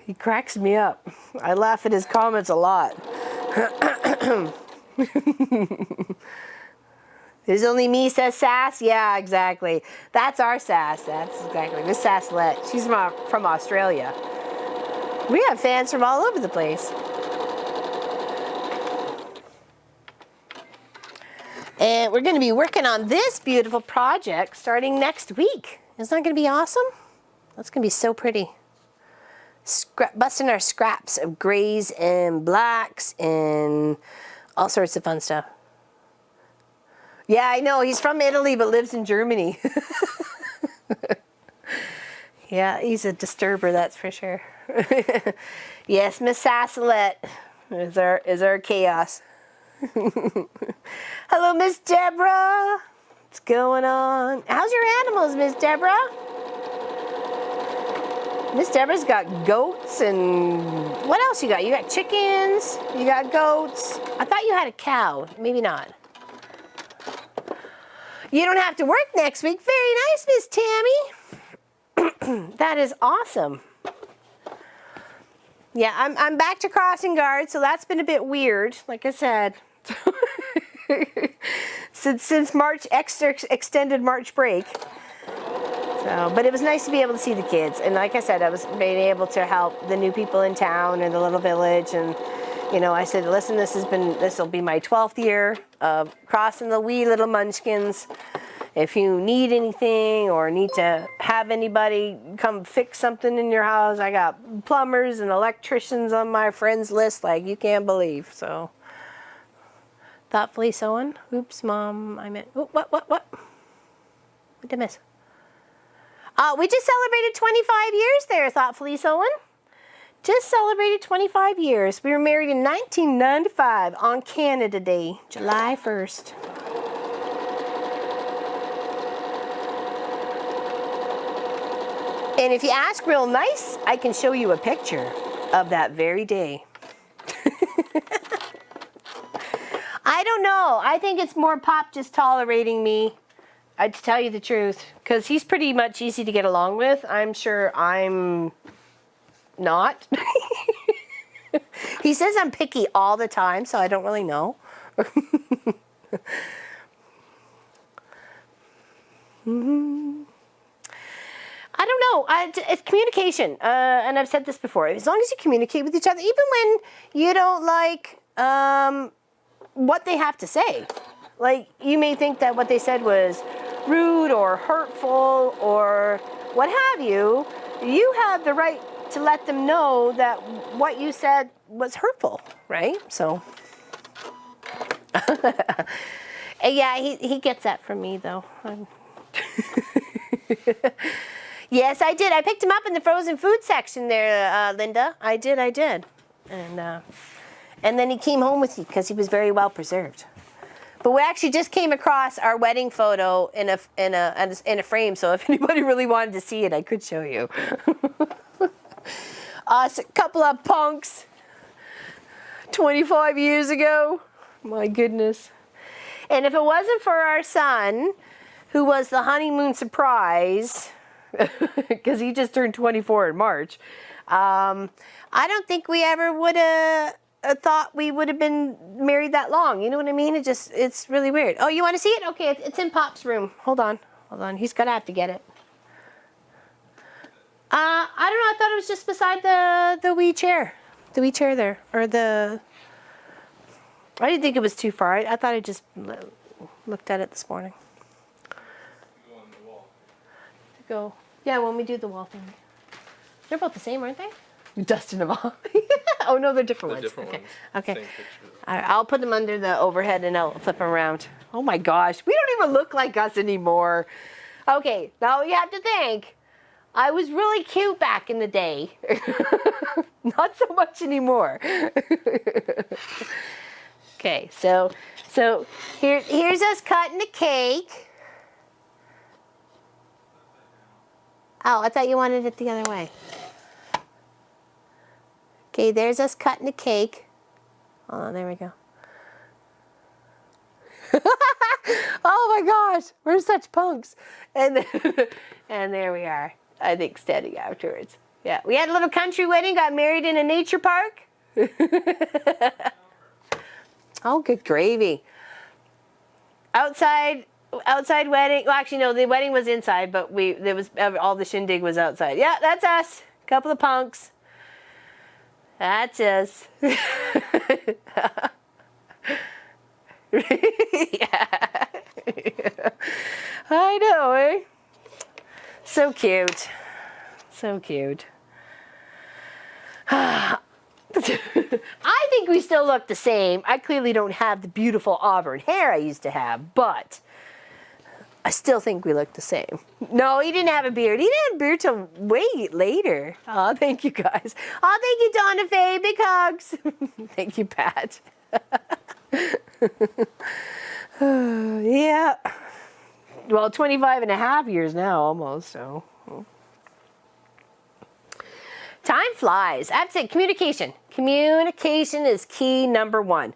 He cracks me up. I laugh at his comments a lot. There's only me, says Sass. Yeah, exactly. That's our Sass. That's exactly. Miss Sasslette. She's from Australia. We have fans from all over the place. And we're going to be working on this beautiful project starting next week. Isn't that going to be awesome? That's going to be so pretty. Busting our scraps of grays and blacks and all sorts of fun stuff. Yeah, I know. He's from Italy but lives in Germany. Yeah, he's a disturber, that's for sure. Yes, Miss Sassalette is our chaos. Hello, Miss Deborah. What's going on? How's your animals, Miss Deborah? Miss Deborah's got goats and what else you got? You got chickens, you got goats. I thought you had a cow. Maybe not. You don't have to work next week. Very nice, Miss Tammy. That is awesome. Yeah, I'm back to crossing guard, so that's been a bit weird, like I said. since March extended March break. It's So, but it was nice to be able to see the kids. And like I said, I was being able to help the new people in town and the little village. And, you know, I said, listen, this will be my 12th year of crossing the wee little munchkins. If you need anything or need to have anybody come fix something in your house, I got plumbers and electricians on my friends list like you can't believe. So, thoughtfully sewing. Oops, Mom, I meant, oh, what? What did I miss? We just celebrated 25 years there, Thoughtfully Sewing. Just celebrated 25 years. We were married in 1995 on Canada Day, July 1st. And if you ask real nice, I can show you a picture of that very day. I don't know. I think it's more Pop just tolerating me. To tell you the truth, because he's pretty much easy to get along with. I'm sure I'm not. He says I'm picky all the time, so I don't really know. I don't know. It's communication, and I've said this before. As long as you communicate with each other, even when you don't like what they have to say. Like, you may think that what they said was rude or hurtful or what have you. You have the right to let them know that what you said was hurtful, right? So, yeah, he gets that from me, though. Yes, I did. I picked him up in the frozen food section there, Linda. I did. And then he came home with you because he was very well preserved. But we actually just came across our wedding photo in a frame, so if anybody really wanted to see it, I could show you. Us, a couple of punks, 25 years ago. My goodness. And if it wasn't for our son, who was the honeymoon surprise, because he just turned 24 in March, I don't think we ever would have thought we would have been married that long. You know what I mean? It's really weird. Oh, you want to see it? Okay, it's in Pop's room. Hold on. He's gonna have to get it. I don't know. I thought it was just beside the wee chair. The wee chair there. Or the... I didn't think it was too far. I thought I just looked at it this morning. Go on the wall. Go. Yeah, when we do the wall thing. They're both the same, aren't they? Dusting them off. Oh no, they're different ones. Different ones. Okay. Same picture. All right, I'll put them under the overhead and I'll flip them around. Oh my gosh, we don't even look like us anymore. Okay, now you have to think. I was really cute back in the day. Not so much anymore. Okay, so here's us cutting the cake. Oh, I thought you wanted it the other way. Okay, there's us cutting the cake. Oh, there we go. Oh my gosh, we're such punks. And there we are. I think standing afterwards. Yeah, we had a little country wedding, got married in a nature park. Oh, good gravy. Outside wedding. Well, actually, no, the wedding was inside, but all the shindig was outside. Yeah, that's us. A couple of punks. That's us. Yeah. I know, eh? So cute. So cute. I think we still look the same. I clearly don't have the beautiful auburn hair I used to have, but I still think we look the same. No, he didn't have a beard. He didn't have a beard till way later. Oh, thank you guys. Oh, thank you, Donna Faye. Big hugs. Thank you, Pat. Yeah. Well, 25 and a half years now, almost, so. Time flies. I have to say, communication. Communication is key number one.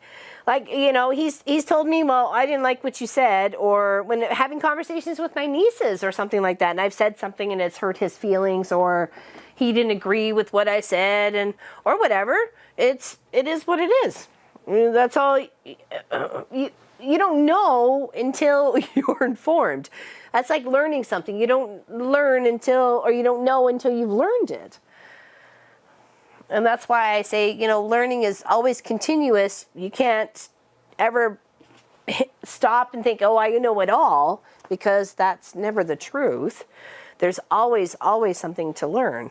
Like, you know, he's told me, well, I didn't like what you said, or when having conversations with my nieces or something like that, and I've said something and it's hurt his feelings, or he didn't agree with what I said, and or whatever. It is what it is. That's all. know until you're informed. That's like learning something. You don't learn until, or you don't know until you've learned it. And that's why I say, learning is always continuous. You can't ever stop and think, oh, I know it all, because that's never the truth. There's always something to learn.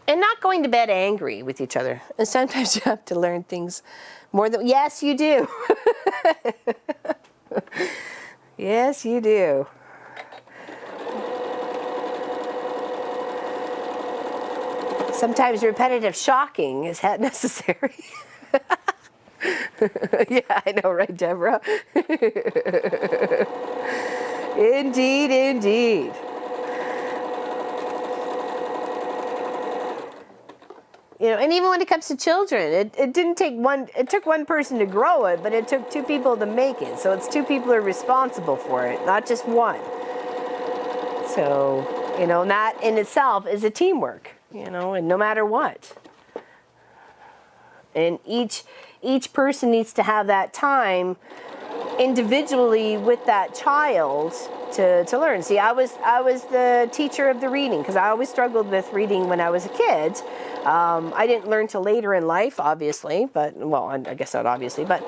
And not going to bed angry with each other. And sometimes you have to learn things more than, yes, you do. Yes, you do. Sometimes repetitive shocking is necessary. Yeah, I know, right, Deborah? Indeed, indeed. And even when it comes to children, it didn't take it took one person to grow it, but it took two people to make it. So it's two people are responsible for it, not just one. So, and that in itself is a teamwork, and no matter what. And each person needs to have that time individually with that child to learn. See, I was the teacher of the reading, because I always struggled with reading when I was a kid. I didn't learn till later in life, obviously, but, well, I guess not obviously, but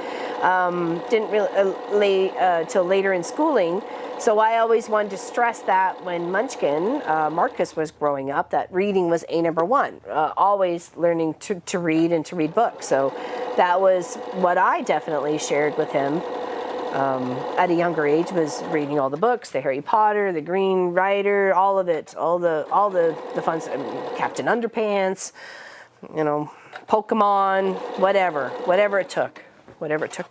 didn't really till later in schooling. So I always wanted to stress that when Munchkin, Marcus, was growing up, that reading was number one. Always learning to read and to read books. So that was what I definitely shared with him. At a younger age, was reading all the books, the Harry Potter, the Green Rider, all of it, all the fun, Captain Underpants, Pokemon, whatever it took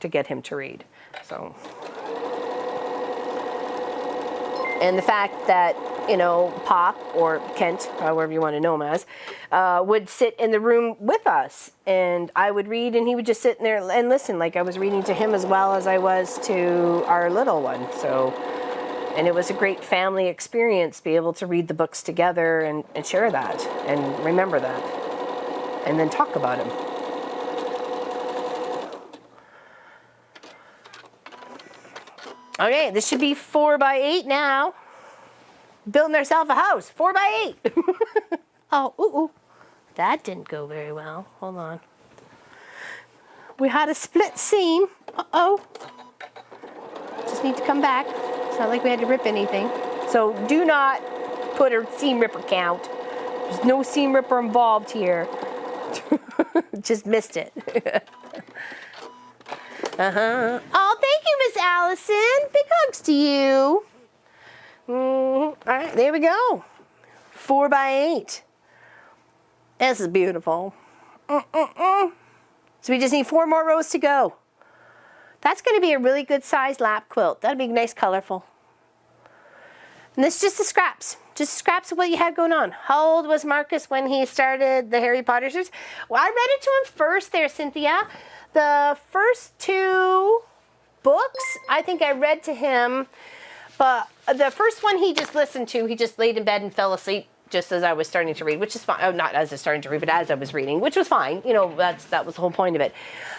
to get him to read. So, and the fact that Pop, or Kent, however you want to know him as, would sit in the room with us, and I would read, and he would just sit in there and listen, like I was reading to him as well as I was to our little one. So, and it was a great family experience to be able to read the books together and share that and remember that, and then talk about him. Okay, this should be 4x8 now. Building ourselves a house, 4x8. Oh, ooh, that didn't go very well. Hold on. We had a split seam. Uh-oh. Just need to come back. It's not like we had to rip anything. So do not put a seam ripper count. There's no seam ripper involved here. Just missed it. Oh, thank you, Miss Allison. Big hugs to you. All right, there we go. 4x8. This is beautiful. So we just need 4 more rows to go. That's going to be a really good size lap quilt. That'll be nice, colorful. And this is just the scraps. Just scraps of what you had going on. How old was Marcus when he started the Harry Potter series? Well, I read it to him first there, Cynthia. The first 2 books, I think I read to him. But the first one he just listened to. He just laid in bed and fell asleep just as I was starting to read, which is fine. Oh, not as I was starting to read, but as I was reading, which was fine. That was the whole point of it.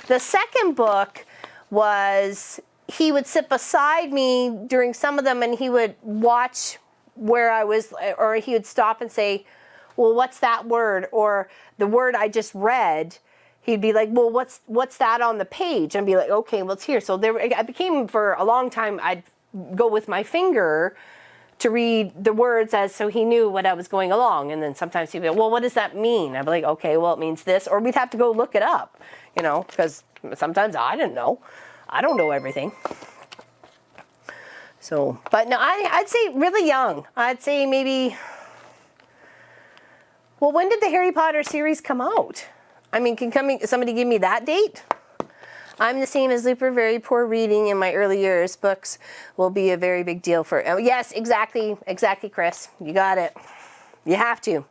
The second book was, he would sit beside me during some of them, and he would watch where I was, or he would stop and say, well, what's that word? Or the word I just read, he'd be like, well, what's that on the page? And I'd be like, okay, well, it's here. So I became, for a long time, I'd go with my finger to read the words so he knew what I was going along. And then sometimes he'd be like, well, what does that mean? I'd be like, okay, well, it means this. Or we'd have to go look it up, because sometimes I didn't know. I don't know everything. So, but no, I'd say really young. I'd say maybe, well, when did the Harry Potter series come out? I mean, can somebody give me that date? I'm the same as Looper, very poor reading in my early years. Books will be a very big deal for, yes, exactly, Chris. You got it. You have to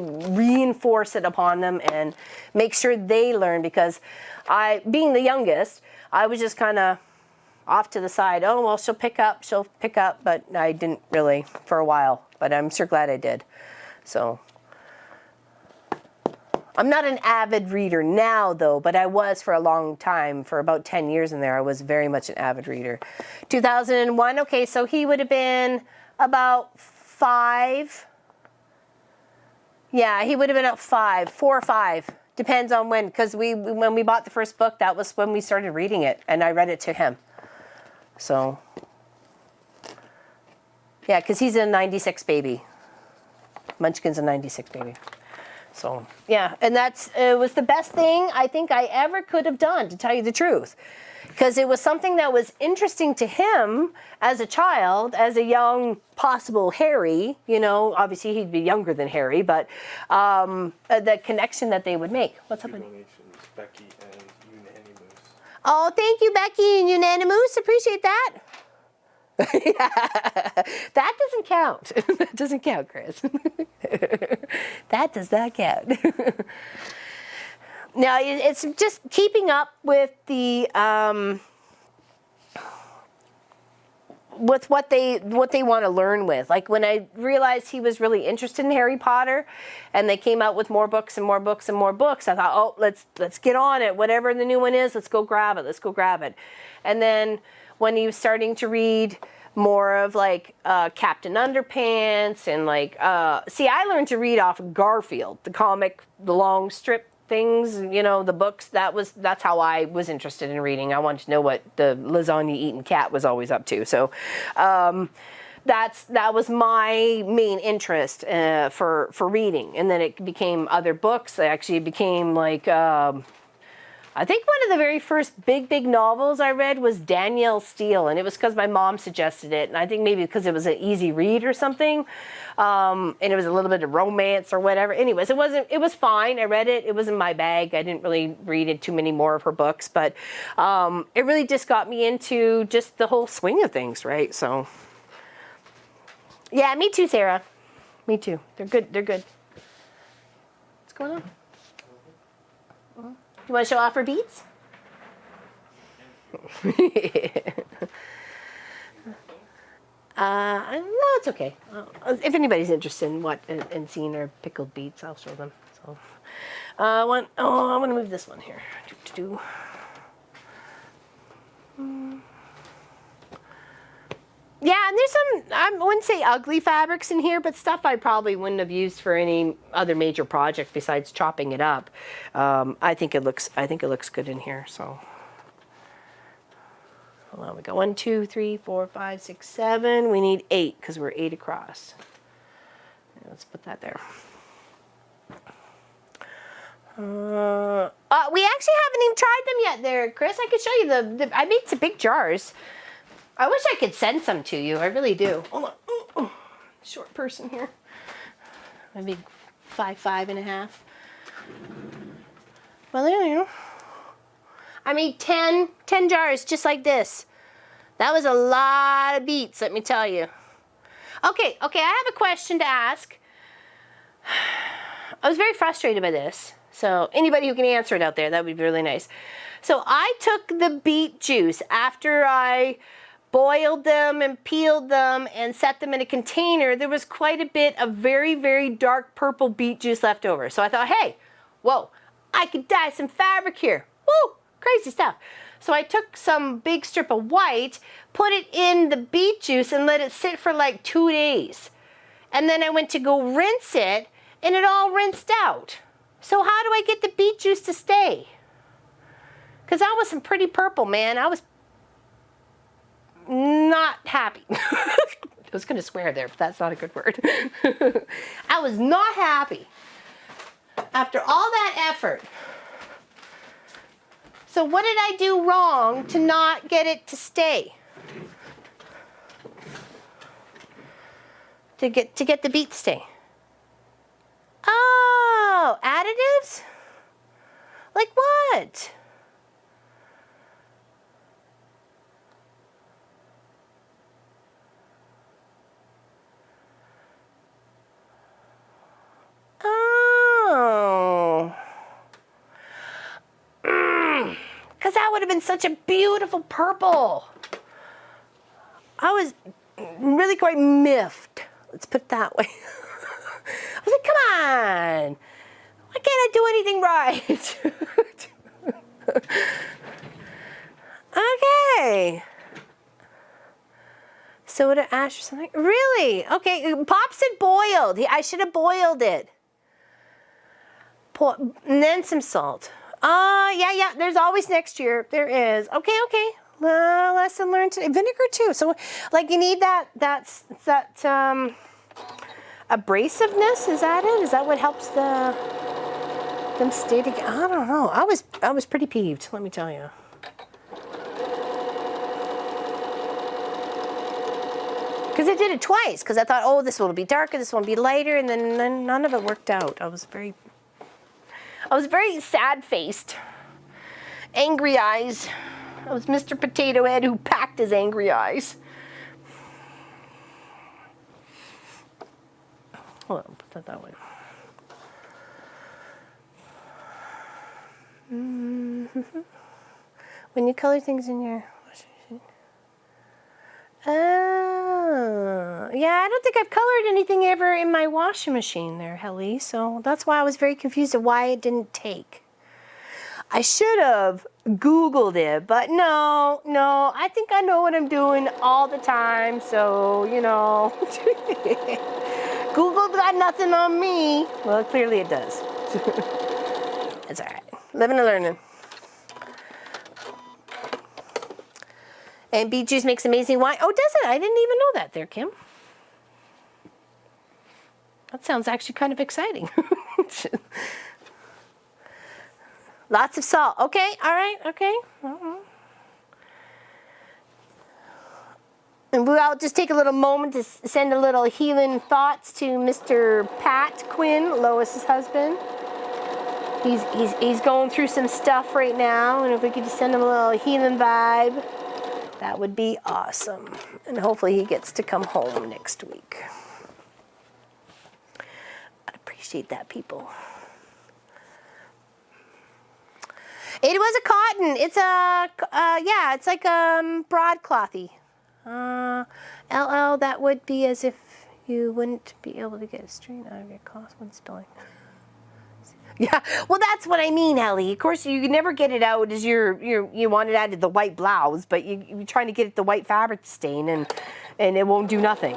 reinforce it upon them and make sure they learn, because being the youngest, I was just kind of off to the side. Oh, well, she'll pick up, but I didn't really for a while, but I'm sure glad I did. So I'm not an avid reader now, though, but I was for a long time. For about 10 years in there, I was very much an avid reader. 2001, okay, so he would have been about 5. Yeah, he would have been at 5, 4 or 5. Depends on when, because when we bought the first book, that was when we started reading it, and I read it to him. So, yeah, because he's a 96 baby. Munchkin's a 96 baby. So, yeah, and it was the best thing I think I ever could have done, to tell you the truth. Because it was something that was interesting to him as a child, as a young possible Harry, you know, obviously he'd be younger than Harry, but the connection that they would make. What's up, honey? Donations, Becky and Unanimous. Oh, thank you, Becky and Unanimous. Appreciate that. That doesn't count. That doesn't count, Chris. That does not count. No, it's just keeping up with the with what they want to learn with. Like when I realized he was really interested in Harry Potter, and they came out with more books and more books and more books, I thought, oh, let's get on it. Whatever the new one is, let's go grab it. Let's go grab it. And then when he was starting to read more of like Captain Underpants and like see, I learned to read off of Garfield, the comic, the long strip things, you know, the books. That's how I was interested in reading. I wanted to know what the lasagna eating cat was always up to. So that was my main interest for reading. And then it became other books. It actually became like I think one of the very first big novels I read was Danielle Steele, and it was because my mom suggested it, and I think maybe because it was an easy read or something, and it was a little bit of romance or whatever. Anyways, it was fine. I read it. It wasn't my bag. I didn't really read it too many more of her books, but it really just got me into just the whole swing of things, right? So, yeah, me too, Sarah. Me too. They're good. They're good. What's going on? You want to show off her beats? No, it's okay. If anybody's interested in seeing her pickled beets, I'll show them. So, I want to move this one here. Yeah, and there's some, I wouldn't say ugly fabrics in here, but stuff I probably wouldn't have used for any other major project besides chopping it up. I think it looks good in here. So, hold on, we got 1, 2, 3, 4, 5, 6, 7. We need 8 because we're 8 across. Let's put that there. We actually haven't even tried them yet there, Chris. I could show you I made some big jars. I wish I could send some to you. I really do. Hold on. Short person here. Maybe 5.5. Well, there you go. I made 10 jars just like this. That was a lot of beets, let me tell you. Okay, I have a question to ask. I was very frustrated by this. So anybody who can answer it out there, that would be really nice. So I took the beet juice after I boiled them and peeled them and set them in a container. There was quite a bit of very, very dark purple beet juice left over. So I thought, hey, whoa, I could dye some fabric here. Woo, crazy stuff. So I took some big strip of white, put it in the beet juice and let it sit for like 2 days. And then I went to go rinse it and it all rinsed out. So how do I get the beet juice to stay? Because that was some pretty purple, man. I was not happy. I was going to swear there, but that's not a good word. I was not happy after all that effort. So what did I do wrong to not get it to stay? To get the beet to stay? Oh, additives? Like what? Oh. Because that would have been such a beautiful purple. I was really quite miffed. Let's put it that way. I was like, come on. Why can't I do anything right? Okay. Soda ash or something? Really? Okay, Pop said boiled. I should have boiled it. And then some salt. Yeah, there's always next year. There is. Okay. Lesson learned today. Vinegar too. So, like, you need that abrasiveness. Is that it? Is that what helps them stay together? I don't know. I was pretty peeved. Let me tell you. Because I did it twice. Because I thought, oh, this one will be darker. This one will be lighter, and then none of it worked out. I was very sad-faced. Angry eyes. It was Mr. Potato Head who packed his angry eyes. Hold on, put that that way. When you color things in your washing machine. Oh, yeah, I don't think I've colored anything ever in my washing machine there, Helly. So that's why I was very confused of why it didn't take. I should have Googled it, but no, I think I know what I'm doing all the time, so, you know. Google got nothing on me. Well, clearly it does. It's all right. Living and learning. And beet juice makes amazing wine. Oh, does it? I didn't even know that there, Kim. That sounds actually kind of exciting. Lots of salt. Okay, all right, okay. And I'll just take a little moment to send a little healing thoughts to Mr. Pat Quinn, Lois's husband. He's going through some stuff right now, and if we could just send him a little healing vibe, that would be awesome. And hopefully he gets to come home next week. I'd appreciate that, people. It was a cotton. It's it's like broadclothy. LL, that would be as if you wouldn't be able to get a strain out of your cloth when spilling. Yeah, well, that's what I mean, Ellie. Of course, you can never get it out as you want it out of the white blouse, but you're trying to get it the white fabric to stain, and it won't do nothing.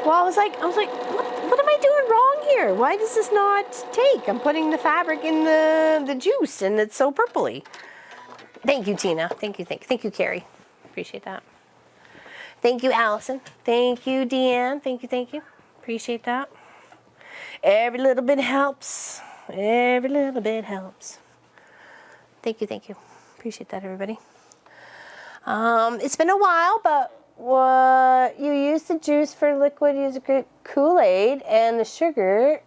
Well, I was like, what am I doing wrong here? Why does this not take? I'm putting the fabric in the juice, and it's so purpley. Thank you, Tina. Thank you, Carrie. Appreciate that. Thank you, Allison. Thank you, Deanne. Thank you. Appreciate that. Every little bit helps. Every little bit helps. Thank you. Appreciate that, everybody. It's been a while, but what you use the juice for liquid, use a grape Kool-Aid, and the sugar.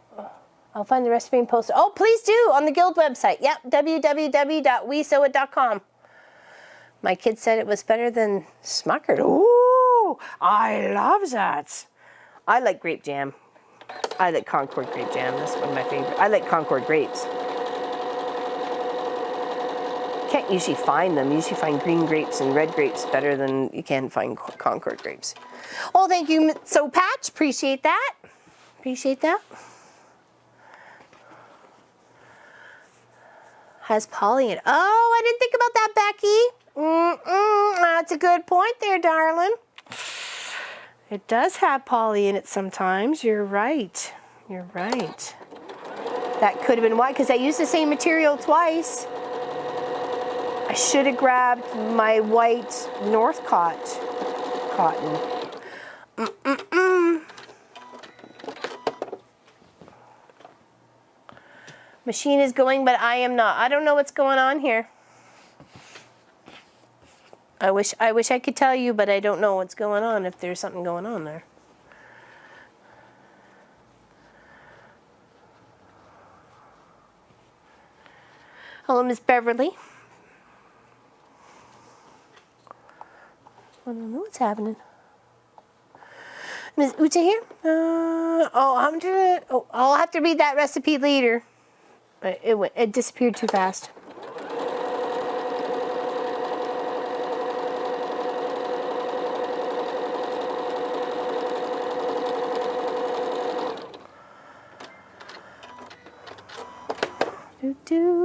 I'll find the recipe and post it. Oh, please do, on the Guild website. Yep, www.wesewit.com. My kid said it was better than Smuckered. Ooh, I love that. I like grape jam. I like Concord grape jam. That's one of my favorite. I like Concord grapes. Can't usually find them. You usually find green grapes and red grapes better than you can find Concord grapes. Oh, thank you, So Patch. Appreciate that. Has Polly in it? Oh, I didn't think about that, Becky. That's a good point there, darling. It does have Polly in it sometimes. You're right. That could have been why, because I used the same material twice. I should have grabbed my white Northcott cotton. Machine is going, but I am not. I don't know what's going on here. I wish I could tell you, but I don't know what's going on, if there's something going on there. Hello, Miss Beverly. I don't know what's happening. Miss Uta here? I'll have to read that recipe later. It disappeared too fast.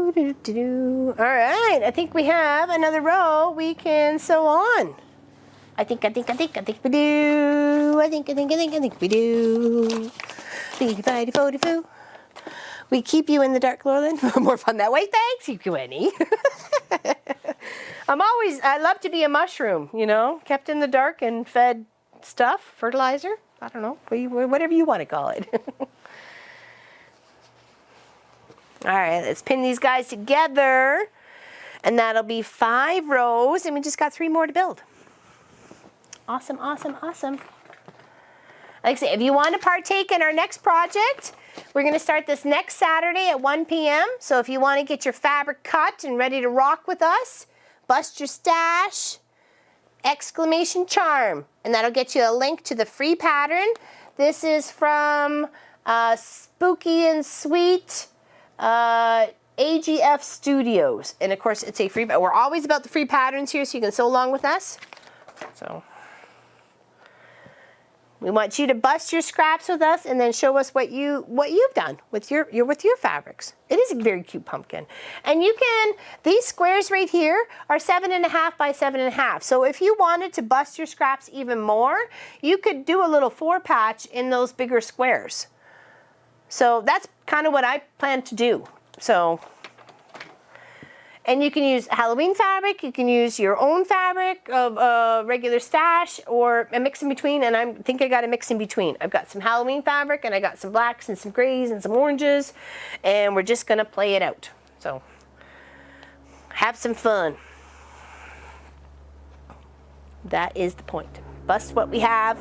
All right, I think we have another row we can sew on. I think we do. I think we do. We keep you in the dark, Lorland. More fun that way. Thanks, you Gwenny. I love to be a mushroom, you know, kept in the dark and fed stuff, fertilizer. I don't know, whatever you want to call it. All right, let's pin these guys together. And that'll be 5 rows. And we just got 3 more to build. Awesome, awesome, awesome. Like I say, if you want to partake in our next project, we're going to start this next Saturday at 1 p.m. So if you want to get your fabric cut and ready to rock with us, bust your stash, exclamation charm. And that'll get you a link to the free pattern. This is from Spooky and Sweet AGF Studios. And of course, it's a free, we're always about the free patterns here, so you can sew along with us. So we want you to bust your scraps with us and then show us what you've done with your fabrics. It is a very cute pumpkin. And you can, these squares right here are 7.5 by 7.5. So if you wanted to bust your scraps even more, you could do a little 4 patch in those bigger squares. So that's kind of what I plan to do. So, and you can use Halloween fabric, you can use your own fabric of regular stash, or a mix in between, and I think I got a mix in between. I've got some Halloween fabric, and I got some blacks and some grays and some oranges, and we're just gonna play it out. So, have some fun. That is the point. Bust what we have,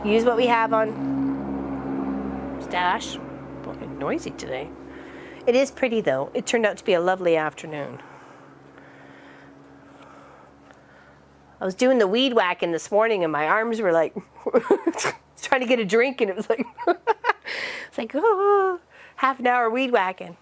use what we have on stash. Boy, noisy today. It is pretty though. It turned out to be a lovely afternoon. I was doing the weed whacking this morning and my arms were like trying to get a drink, and it was like it's like, oh, half an hour weed whacking.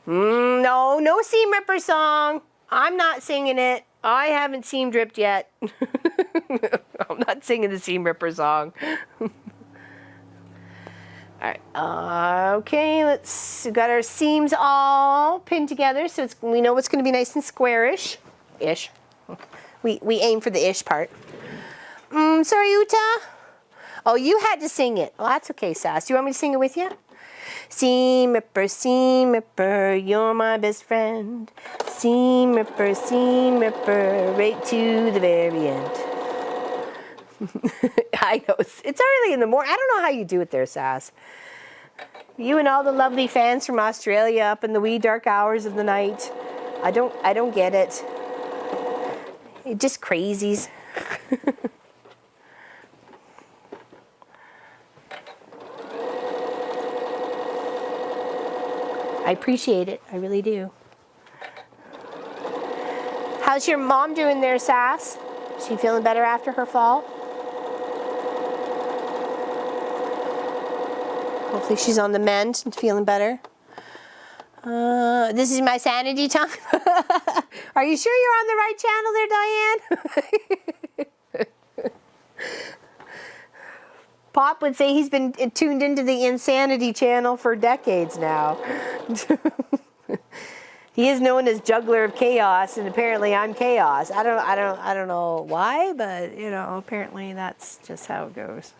No seam ripper song. I'm not singing it. I haven't seam dripped yet. I'm not singing the seam ripper song. All right. Okay. We got our seams all pinned together, so we know it's going to be nice and squarish. Ish. We aim for the ish part. Sorry, Uta. Oh, you had to sing it. Well, that's okay, Sass. Do you want me to sing it with you? Seam ripper, you're my best friend. Seam ripper, right to the very end. I know, it's early in the morning. I don't know how you do it there, Sass. You and all the lovely fans from Australia up in the wee dark hours of the night. I don't get it. It just crazies. I appreciate it. I really do. How's your mom doing there, Sass? She feeling better after her fall? Hopefully she's on the mend and feeling better. This is my sanity time. Are you sure you're on the right channel there, Diane? Pop would say he's been tuned into the Insanity channel for decades now. He is known as Juggler of Chaos, and apparently I'm Chaos. I don't know why, but you know, apparently that's just how it goes.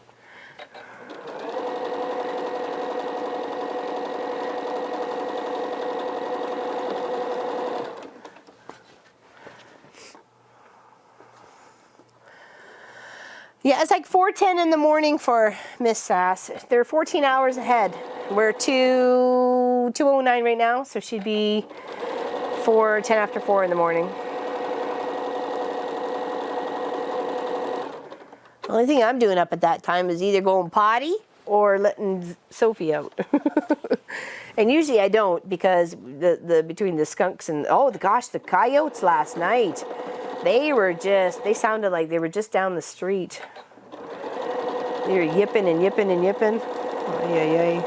Yeah, it's like 4:10 in the morning for Miss Sass. They're 14 hours ahead. We're 2:09 right now, so she'd be 10 after 4 in the morning. The only thing I'm doing up at that time is either going potty or letting Sophie out. And usually I don't, because between the skunks and, oh gosh, the coyotes last night. They sounded like they were just down the street. They were yipping and yipping and yipping. Oh, yeah.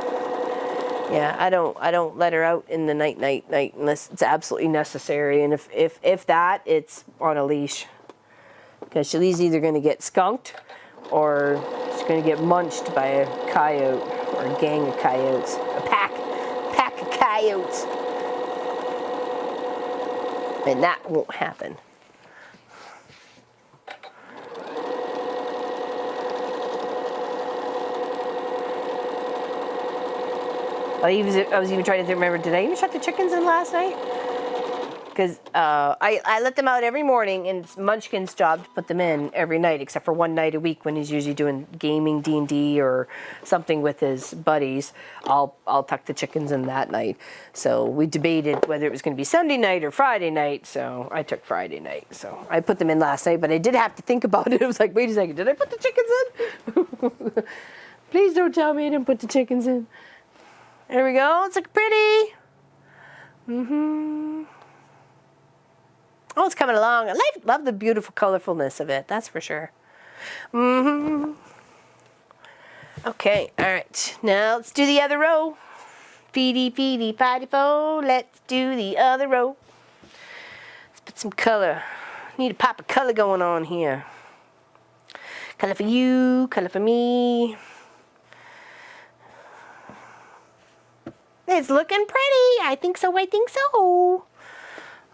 Yeah, I don't let her out in the night unless it's absolutely necessary. And if that, it's on a leash. Because she's either going to get skunked or She's going to get munched by a coyote or a gang of coyotes. A pack of coyotes. And that won't happen. I was even trying to remember, did I even shut the chickens in last night? Because I let them out every morning, and it's Munchkin's job to put them in every night, except for one night a week when he's usually doing gaming, D&D, or something with his buddies. I'll tuck the chickens in that night. So we debated whether it was going to be Sunday night or Friday night, so I took Friday night. So I put them in last night, but I did have to think about it. It was like, wait a second, did I put the chickens in? Please don't tell me I didn't put the chickens in. There we go. It's looking pretty. Oh, it's coming along. I love the beautiful colorfulness of it. That's for sure. Okay. All right. Now let's do the other row. Feedy, feedy, fatty, fo. Let's do the other row. Let's put some color. Need a pop of color going on here. Color for you. Color for me. It's looking pretty. I think so. I think so.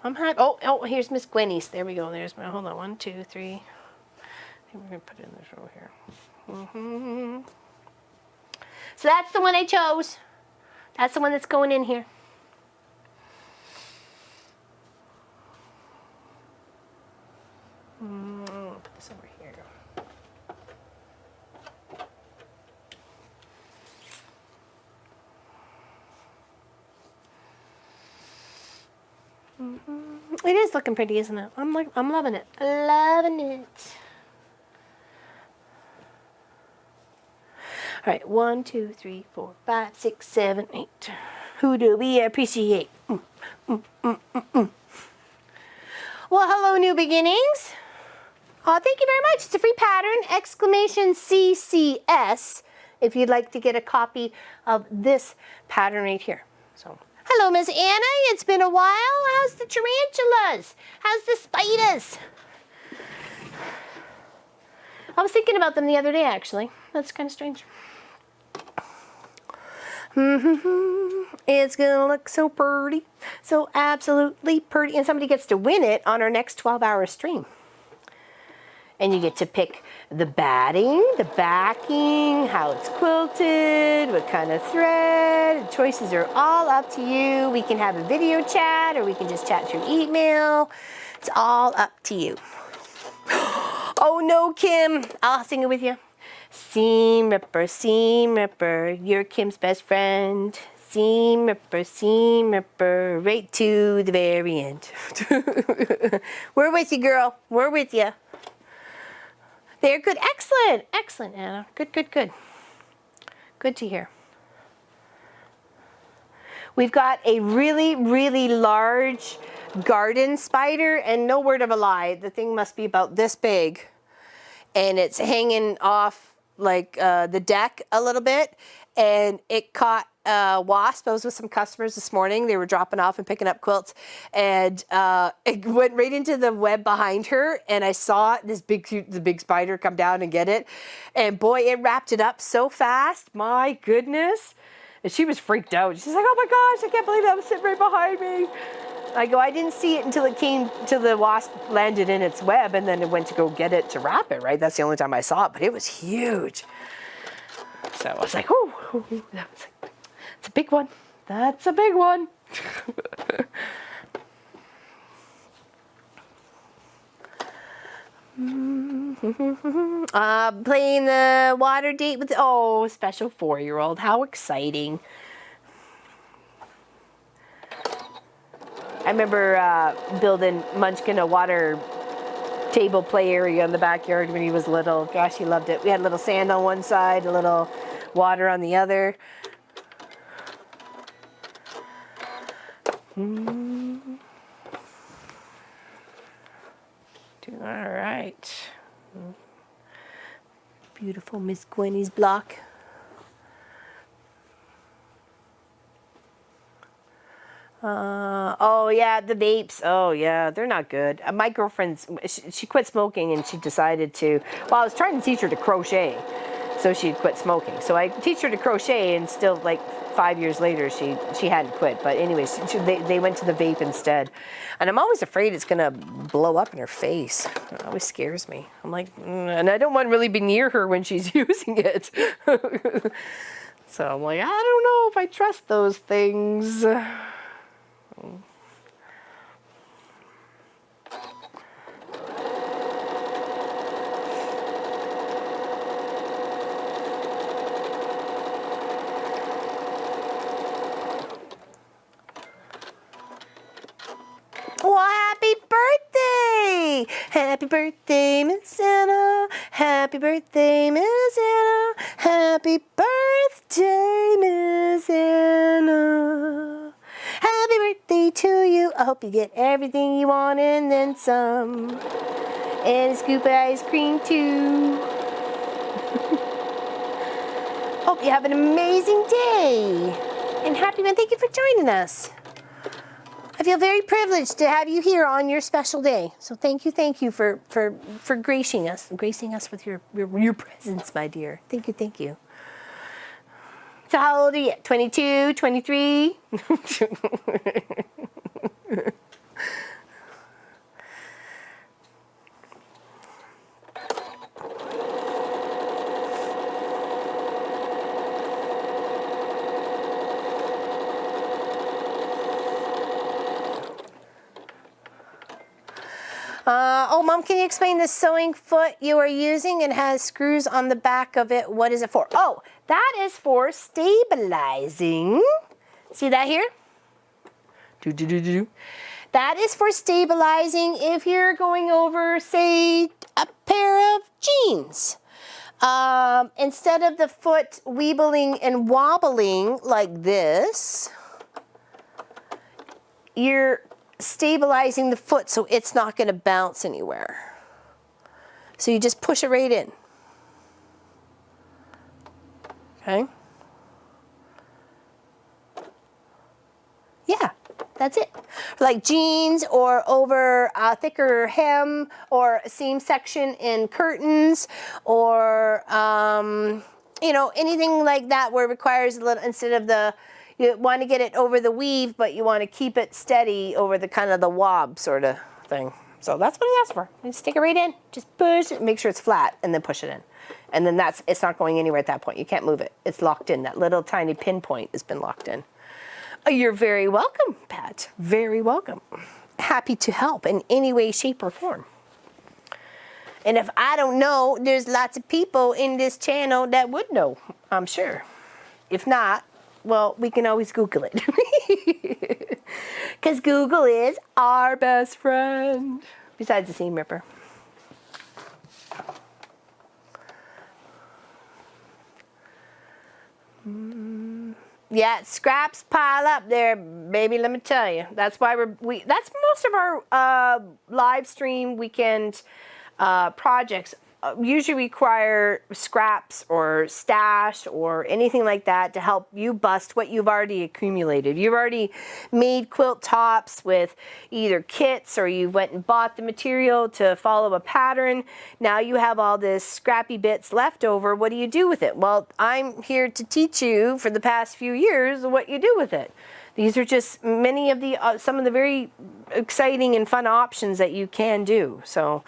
I'm happy. Oh, here's Miss Gwenny's. There we go. There's my. Hold on. 1, 2, 3. I think we're gonna put it in this row here. So that's the one I chose. That's the one that's going in here. Put this over here. It is looking pretty, isn't it? I'm loving it. Loving it. All right, 1, 2, 3, 4, 5, 6, 7, 8. Who do we appreciate? Well, hello, New Beginnings. Oh, thank you very much. It's a free pattern, exclamation CCS, if you'd like to get a copy of this pattern right here. So. Hello, Miss Anna. It's been a while. How's the tarantulas? How's the spiders? I was thinking about them the other day, actually. That's kind of strange. It's going to look so pretty. So absolutely pretty. And somebody gets to win it on our next 12-hour stream. And you get to pick the batting, the backing, how it's quilted, what kind of thread. The choices are all up to you. We can have a video chat or we can just chat through email. It's all up to you. Oh no, Kim. I'll sing it with you. Seam ripper, you're Kim's best friend. Seam ripper, right to the very end. We're with you, girl. We're with you. They're good. Excellent. Excellent, Anna. Good, good, good. Good to hear. We've got a really, really large garden spider, and no word of a lie, the thing must be about this big. And it's hanging off like the deck a little bit, and it caught a wasp. I was with some customers this morning. They were dropping off and picking up quilts, and it went right into the web behind her, and I saw the big spider come down and get it, and boy, it wrapped it up so fast. My goodness. And she was freaked out. She's like, oh my gosh, I can't believe that was sitting right behind me. I go, I didn't see it until the wasp landed in its web, and then it went to go get it to wrap it, right? That's the only time I saw it, but it was huge. So I was like, oh, it's a big one. That's a big one. Playing the water date with, special 4-year-old. How exciting. I remember building Munchkin a water table play area in the backyard when he was little. Gosh, he loved it. We had a little sand on one side, a little water on the other. All right. Beautiful Miss Gwenny's block. Oh yeah, the vapes. Oh yeah, they're not good. My girlfriend's, she quit smoking and she decided to, well, I was trying to teach her to crochet. So so she'd quit smoking. So I teach her to crochet, and still like 5 years later she hadn't quit. But anyways, they went to the vape instead, and I'm always afraid it's gonna blow up in her face. It always scares me. I'm like, and I don't want to really be near her when she's using it. So I'm like, I don't know if I trust those things. Well, happy birthday! Happy birthday, Miss Anna. Happy birthday, Miss Anna. Happy birthday, Miss Anna. Happy birthday to you. I hope you get everything you want and then some. And a scoop of ice cream too. Hope you have an amazing day. And happy man, thank you for joining us. I feel very privileged to have you here on your special day. So thank you for gracing us with your presence, my dear. Thank you. So how old are you? 22, 23? Oh, Mom, can you explain the sewing foot you are using? It has screws on the back of it. What is it for? Oh, that is for stabilizing. See that here? That is for stabilizing if you're going over, say, a pair of jeans. Instead of the foot weebling and wobbling like this, you're stabilizing the foot so it's not going to bounce anywhere. So you just push it right in. Okay? Yeah, that's it. Like jeans or over a thicker hem or a seam section in curtains or, you know, anything like that where it requires a little, instead of the, you want to get it over the weave, but you want to keep it steady over the kind of the wob sort of thing. So that's what it's for. You stick it right in, just push it, make sure it's flat, and then push it in. And then it's not going anywhere at that point. You can't move it. It's locked in. That little tiny pinpoint has been locked in. Oh, you're very welcome, Pat. Very welcome. Happy to help in any way, shape, or form. And if I don't know, there's lots of people in this channel that would know, I'm sure. If not, well, we can always Google it. Because Google is our best friend. Besides the seam ripper. Yeah, scraps pile up there, baby, let me tell you. That's why that's most of our live stream weekend projects usually require scraps or stash or anything like that to help you bust what you've already accumulated. You've already made quilt tops with either kits or you went and bought the material to follow a pattern. Now you have all this scrappy bits left over. What do you do with it? Well, I'm here to teach you for the past few years what you do with it. These are just many of the some of the very exciting and fun options that you can do. So,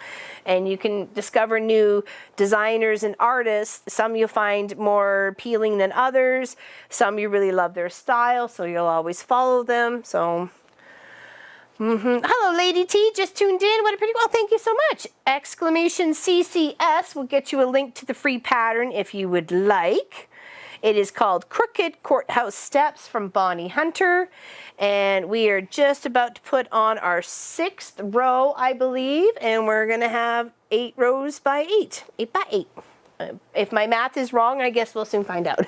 and you can discover new designers and artists. Some you'll find more appealing than others. Some you really love their style, so you'll always follow them. So, hello, Lady T, just tuned in. What a pretty, well, thank you so much. Exclamation CCS will get you a link to the free pattern if you would like. It is called Crooked Courthouse Steps from Bonnie Hunter. And we are just about to put on our 6th row, I believe. And we're going to have 8 rows by 8. 8 by 8. If my math is wrong, I guess we'll soon find out.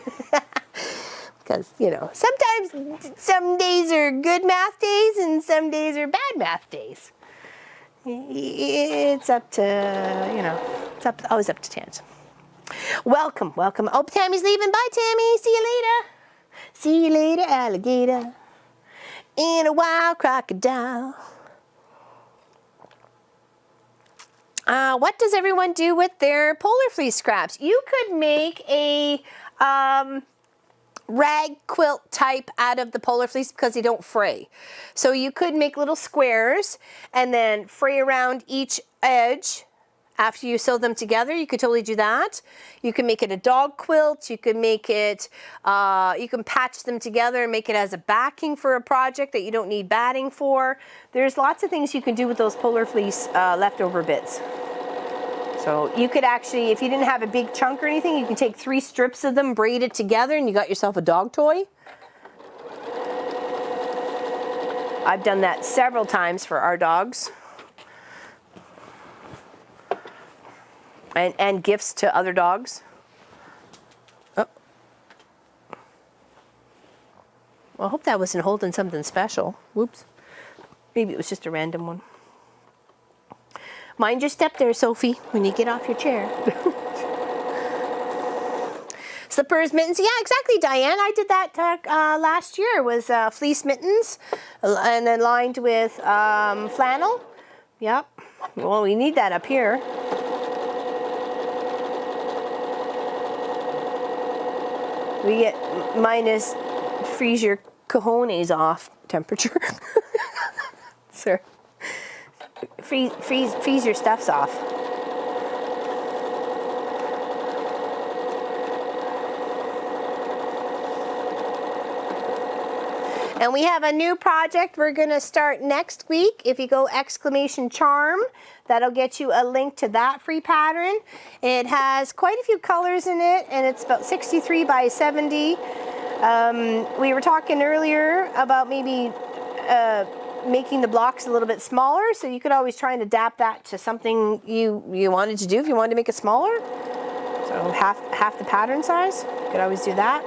Because, you know, sometimes some days are good math days and some days are bad math days. It's up to, you know, it's always up to chance. Welcome, welcome. Oh, Tammy's leaving. Bye, Tammy. See you later. See you later, alligator. In a wild crocodile. what does everyone do with their polar fleece scraps? You could make a rag quilt type out of the polar fleece because they don't fray. So you could make little squares and then fray around each edge after you sew them together. You could totally do that. You can make it a dog quilt. You can make it, you can patch them together and make it as a backing for a project that you don't need batting for. There's lots of things you can do with those polar fleece leftover bits. So you could actually, if you didn't have a big chunk or anything, you can take 3 strips of them, braid it together, and you got yourself a dog toy. I've done that several times for our dogs. And gifts to other dogs. Oh. Well, I hope that wasn't holding something special. Whoops. Maybe it was just a random one. Mind your step there, Sophie, when you get off your chair. Slippers, mittens. Yeah, exactly, Diane. I did that last year. Was fleece mittens and then lined with flannel. Yep. Well, we need that up here. We get minus freeze your cojones off temperature. Sir. Freeze your stuffs off. And we have a new project we're going to start next week. If you go !charm, that'll get you a link to that free pattern. It has quite a few colors in it, and it's about 63 by 70. We were talking earlier about maybe making the blocks a little bit smaller, so you could always try and adapt that to something you wanted to do if you wanted to make it smaller. So half the pattern size, you could always do that.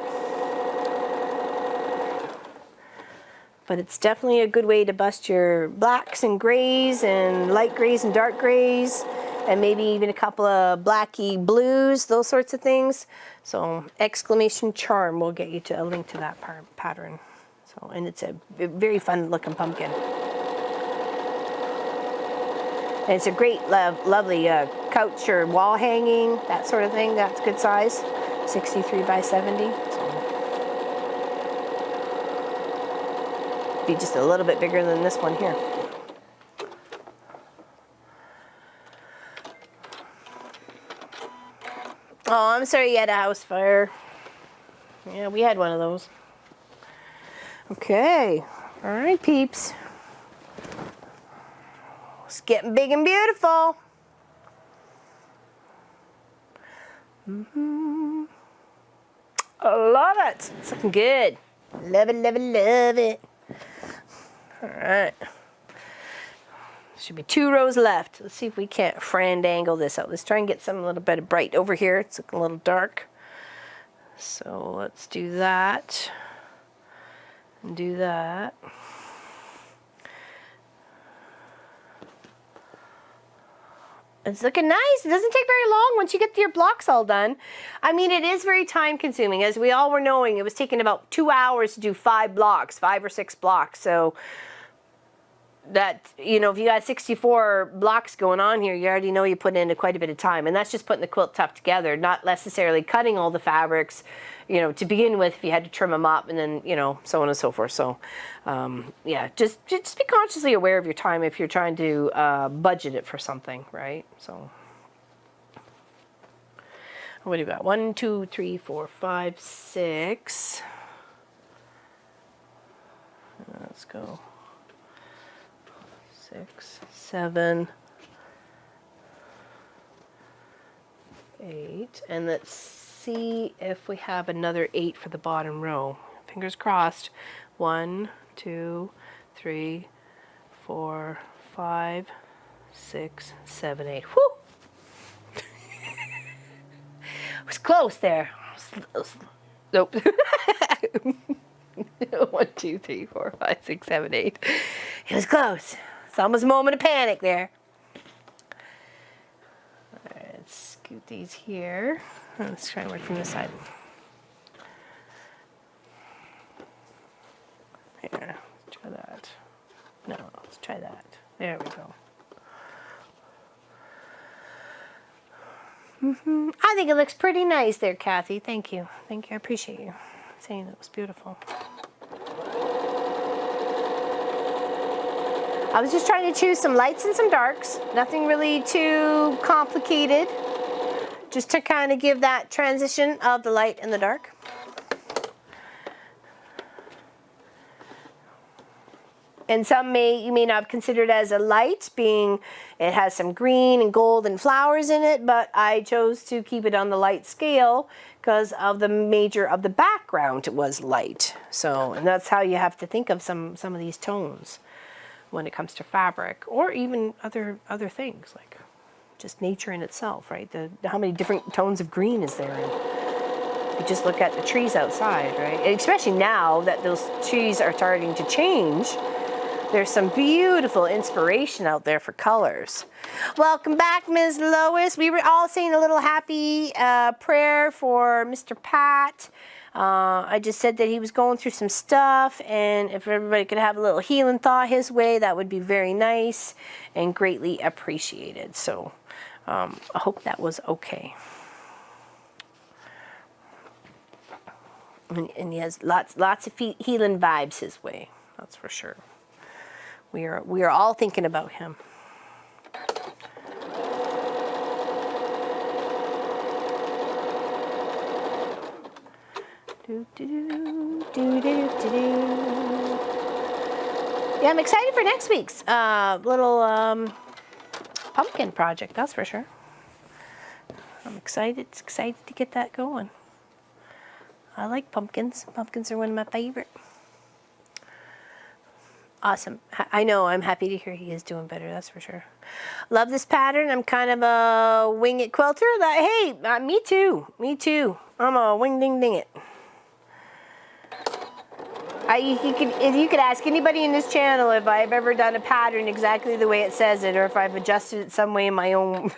But it's definitely a good way to bust your blacks and grays and light grays and dark grays, and maybe even a couple of blacky blues, those sorts of things. So !charm will get you to a link to that pattern. So, and it's a very fun looking pumpkin. And it's a great, lovely couch or wall hanging, that sort of thing. That's good size, 63 by 70. Be just a little bit bigger than this one here. Oh, I'm sorry you had a house fire. Yeah, we had one of those. Okay, all right, peeps. It's getting big and beautiful. I love it. It's looking good. Love it, love it, love it. All right. Should be 2 rows left. Let's see if we can't friend angle this out. Let's try and get some little bit of bright over here. It's looking a little dark. So let's do that. And do that. It's looking nice. It doesn't take very long once you get your blocks all done. I mean, it is very time consuming. As we all were knowing, it was taking about 2 hours to do 5 blocks, 5 or 6 blocks. So that, you know, if you got 64 blocks going on here, you already know you put in quite a bit of time. And that's just putting the quilt top together, not necessarily cutting all the fabrics, you know, to begin with, if you had to trim them up and then, you know, so on and so forth. So, yeah, just be consciously aware of your time if you're trying to budget it for something, right? So, what do you got? 1, 2, 3, 4, 5, 6. Let's go. 6, 7, 8, and let's see if we have another 8 for the bottom row. Fingers crossed. 1, 2, 3, 4, 5, 6, 7, 8. Whew! It was close there. Nope. 1, 2, 3, 4, 5, 6, 7, 8. It was close. It's almost a moment of panic there. All right, let's scoot these here. Let's try and work from this side. Here, let's try that. No, let's try that. There we go. I think it looks pretty nice there, Kathy. Thank you. Thank you. I appreciate you saying it was beautiful. I was just trying to choose some lights and some darks. Nothing really too complicated. Just to kind of give that transition of the light and the dark. And some you may not consider it as a light, being it has some green and gold and flowers in it, but I chose to keep it on the light scale because of the major of the background was light. So, and that's how you have to think of some of these tones when it comes to fabric, or even other things like just nature in itself, right? How many different tones of green is there? And if you just look at the trees outside, right? And especially now that those trees are starting to change. There's some beautiful inspiration out there for colors. Welcome back, Ms. Lois. We were all saying a little happy prayer for Mr. Pat. I just said that he was going through some stuff, and if everybody could have a little healing thought his way, that would be very nice and greatly appreciated. So I hope that was okay. And he has lots of healing vibes his way. That's for sure. We are all thinking about him. Yeah, I'm excited for next week's little pumpkin project. That's for sure. I'm excited to get that going. I like pumpkins. Pumpkins are one of my favorite. Awesome. I know. I'm happy to hear he is doing better. That's for sure. Love this pattern. I'm kind of a wing it quilter. Hey, me too. Me too. I'm a wing ding ding it. If you could ask anybody in this channel if I've ever done a pattern exactly the way it says it, or if I've adjusted it some way in my own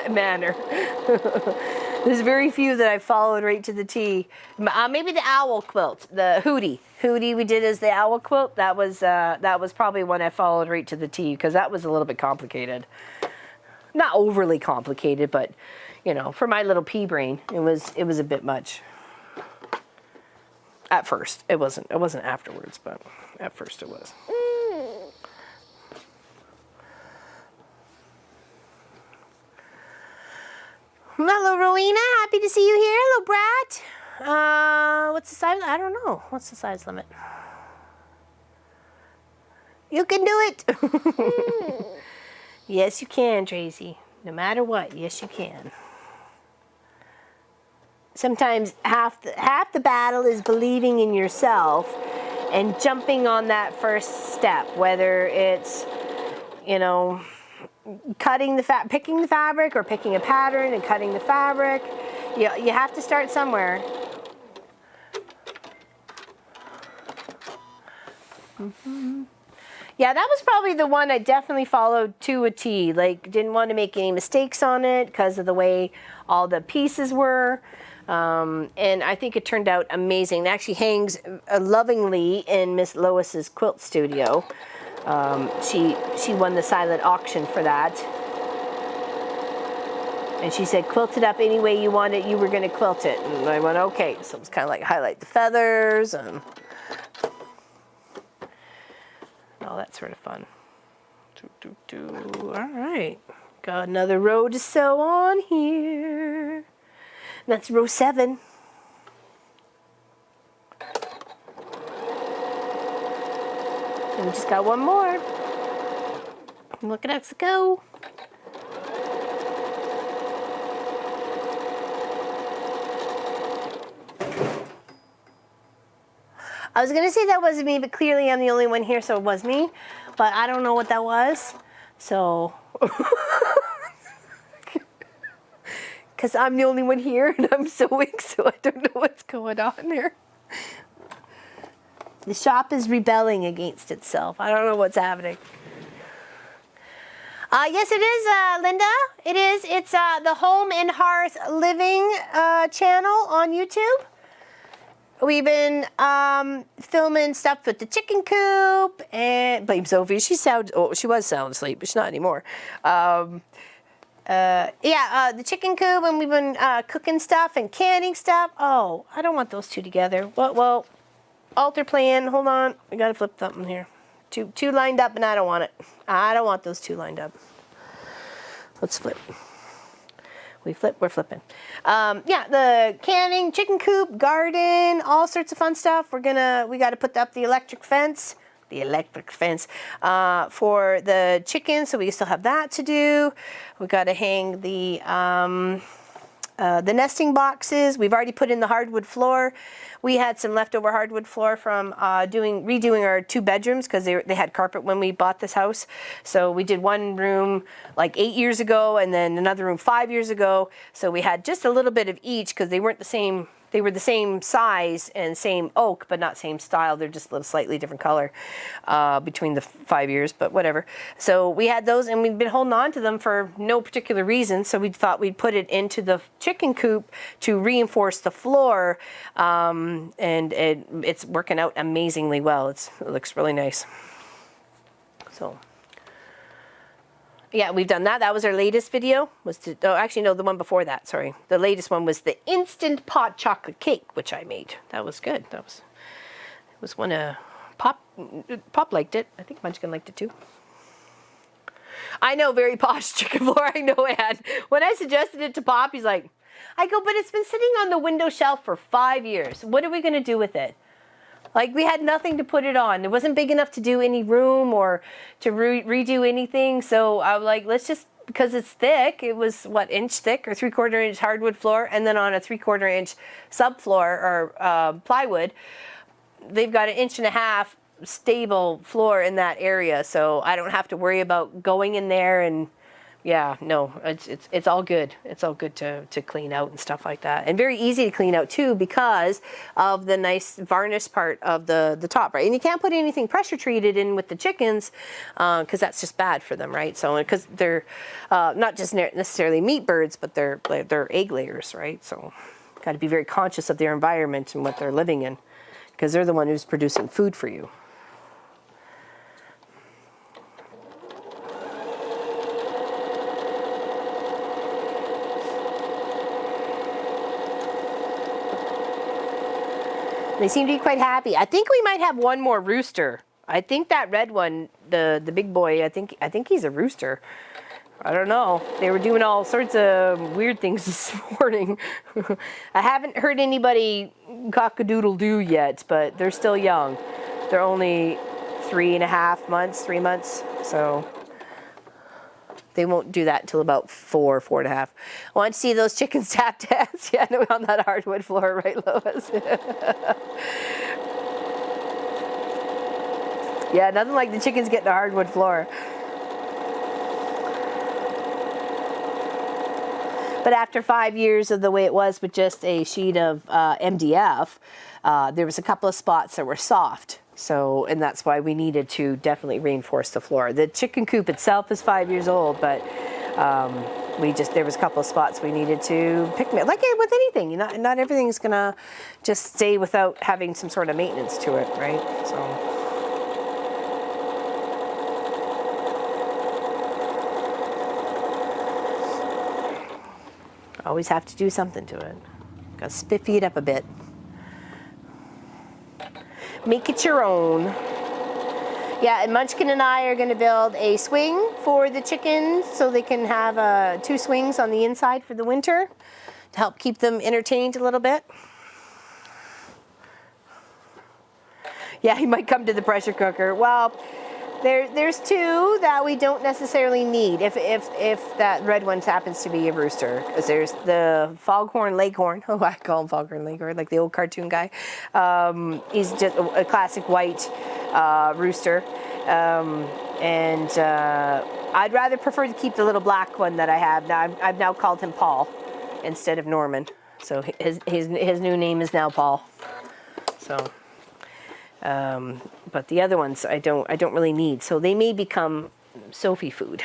manner. There's very few that I followed right to the T. Maybe the owl quilt, the Hootie we did as the owl quilt. That was probably one I followed right to the T, because that was a little bit complicated. Not overly complicated, but you know, for my little pea brain, it was a bit much. At first, it wasn't afterwards, but at first it was. Hello, Rowena. Happy to see you here. Hello, Brat. What's the size? I don't know. What's the size limit? You can do it. Yes, you can, Tracy. No matter what, yes, you can. Sometimes half the battle is believing in yourself and jumping on that first step, whether it's, you know, picking the fabric, or picking a pattern and cutting the fabric. You have to start somewhere. Yeah, that was probably the one I definitely followed to a T. Like, didn't want to make any mistakes on it because of the way all the pieces were. And I think it turned out amazing. It actually hangs lovingly in Miss Lois's quilt studio. She won the silent auction for that. And she said, quilt it up any way you want it, you were going to quilt it. And I went, okay. So it's kind of like highlight the feathers and all that sort of fun. All right. Got another row to sew on here. That's row 7. And we just got one more. Look at us go. I was going to say that wasn't me, but clearly I'm the only one here, so it was me. But I don't know what that was. So... because I'm the only one here and I'm sewing, so I don't know what's going on there. The shop is rebelling against itself. I don't know what's happening. Yes, it is, Linda. It is. It's the Home and Hearth Living channel on YouTube. We've been filming stuff with the chicken coop, and blame Sophie. She was sound asleep, but she's not anymore. the chicken coop, and we've been cooking stuff and canning stuff. Oh, I don't want those two together. Well, alter plan. Hold on, I gotta flip something here. Two lined up, and I don't want it. I don't want those two lined up. Let's flip. We're flipping. Yeah, the canning, chicken coop, garden, all sorts of fun stuff. We got to put up the electric fence. For the chickens, so we still have that to do. We got to hang the nesting boxes. We've already put in the hardwood floor. We had some leftover hardwood floor from redoing our 2 bedrooms because they had carpet when we bought this house. So we did one room like 8 years ago and then another room 5 years ago. So we had just a little bit of each because they weren't the same. They were the same size and same oak, but not same style. They're just a little slightly different color between the 5 years, but whatever. So we had those, and we've been holding on to them for no particular reason. So we thought we'd put it into the chicken coop to reinforce the floor, and it's working out amazingly well. It looks really nice. So. Yeah, we've done that. That was our latest video. The one before that, sorry. The latest one was the Instant Pot Chocolate Cake, which I made. That was good. It was one of Pop liked it. I think Munchkin liked it too. I know, very posh chicken floor. I know, Ann. When I suggested it to Pop, he's like, I go, but it's been sitting on the window shelf for 5 years. What are we going to do with it? Like, we had nothing to put it on. It wasn't big enough to do any room or to redo anything. So I was like, let's just, because it's thick, it was, what, inch thick or 3/4 inch hardwood floor, and then on a 3/4 inch subfloor or plywood, they've got 1.5 inch stable floor in that area. So I don't have to worry about going in there and, yeah, no, it's all good. It's all good to clean out and stuff like that. And very easy to clean out too because of the nice varnish part of the top, right? And you can't put anything pressure treated in with the chickens because that's just bad for them, right? So because they're not just necessarily meat birds, but they're egg layers, right? So got to be very conscious of their environment and what they're living in because they're the one who's producing food for you. They seem to be quite happy. I think we might have one more rooster. I think that red one, the big boy, I think he's a rooster. I don't know. They were doing all sorts of weird things this morning. I haven't heard anybody cock-a-doodle-doo yet, but they're still young. They're only 3.5 months, 3 months, so they won't do that until about 4.5. I want to see those chickens tap dance. Yeah, no, on that hardwood floor, right, Lois? Yeah, nothing like the chickens getting the hardwood floor. But after 5 years of the way it was with just a sheet of MDF, there was a couple of spots that were soft. So, and that's why we needed to definitely reinforce the floor. The chicken coop itself is 5 years old, but there was a couple of spots we needed to pick, like with anything, not everything's gonna just stay without having some sort of maintenance to it, right? So. Always have to do something to it. Gotta spiffy it up a bit. Make it your own. Yeah, and Munchkin and I are going to build a swing for the chickens so they can have 2 swings on the inside for the winter to help keep them entertained a little bit. Yeah, he might come to the pressure cooker. Well, there's 2 that we don't necessarily need if that red one happens to be a rooster. Because there's the foghorn leghorn. Oh, I call him foghorn leghorn, like the old cartoon guy. He's just a classic white rooster. I'd rather prefer to keep the little black one that I have. Now I've now called him Paul instead of Norman. So his new name is now Paul. So. But the other ones I don't really need, so they may become Sophie food.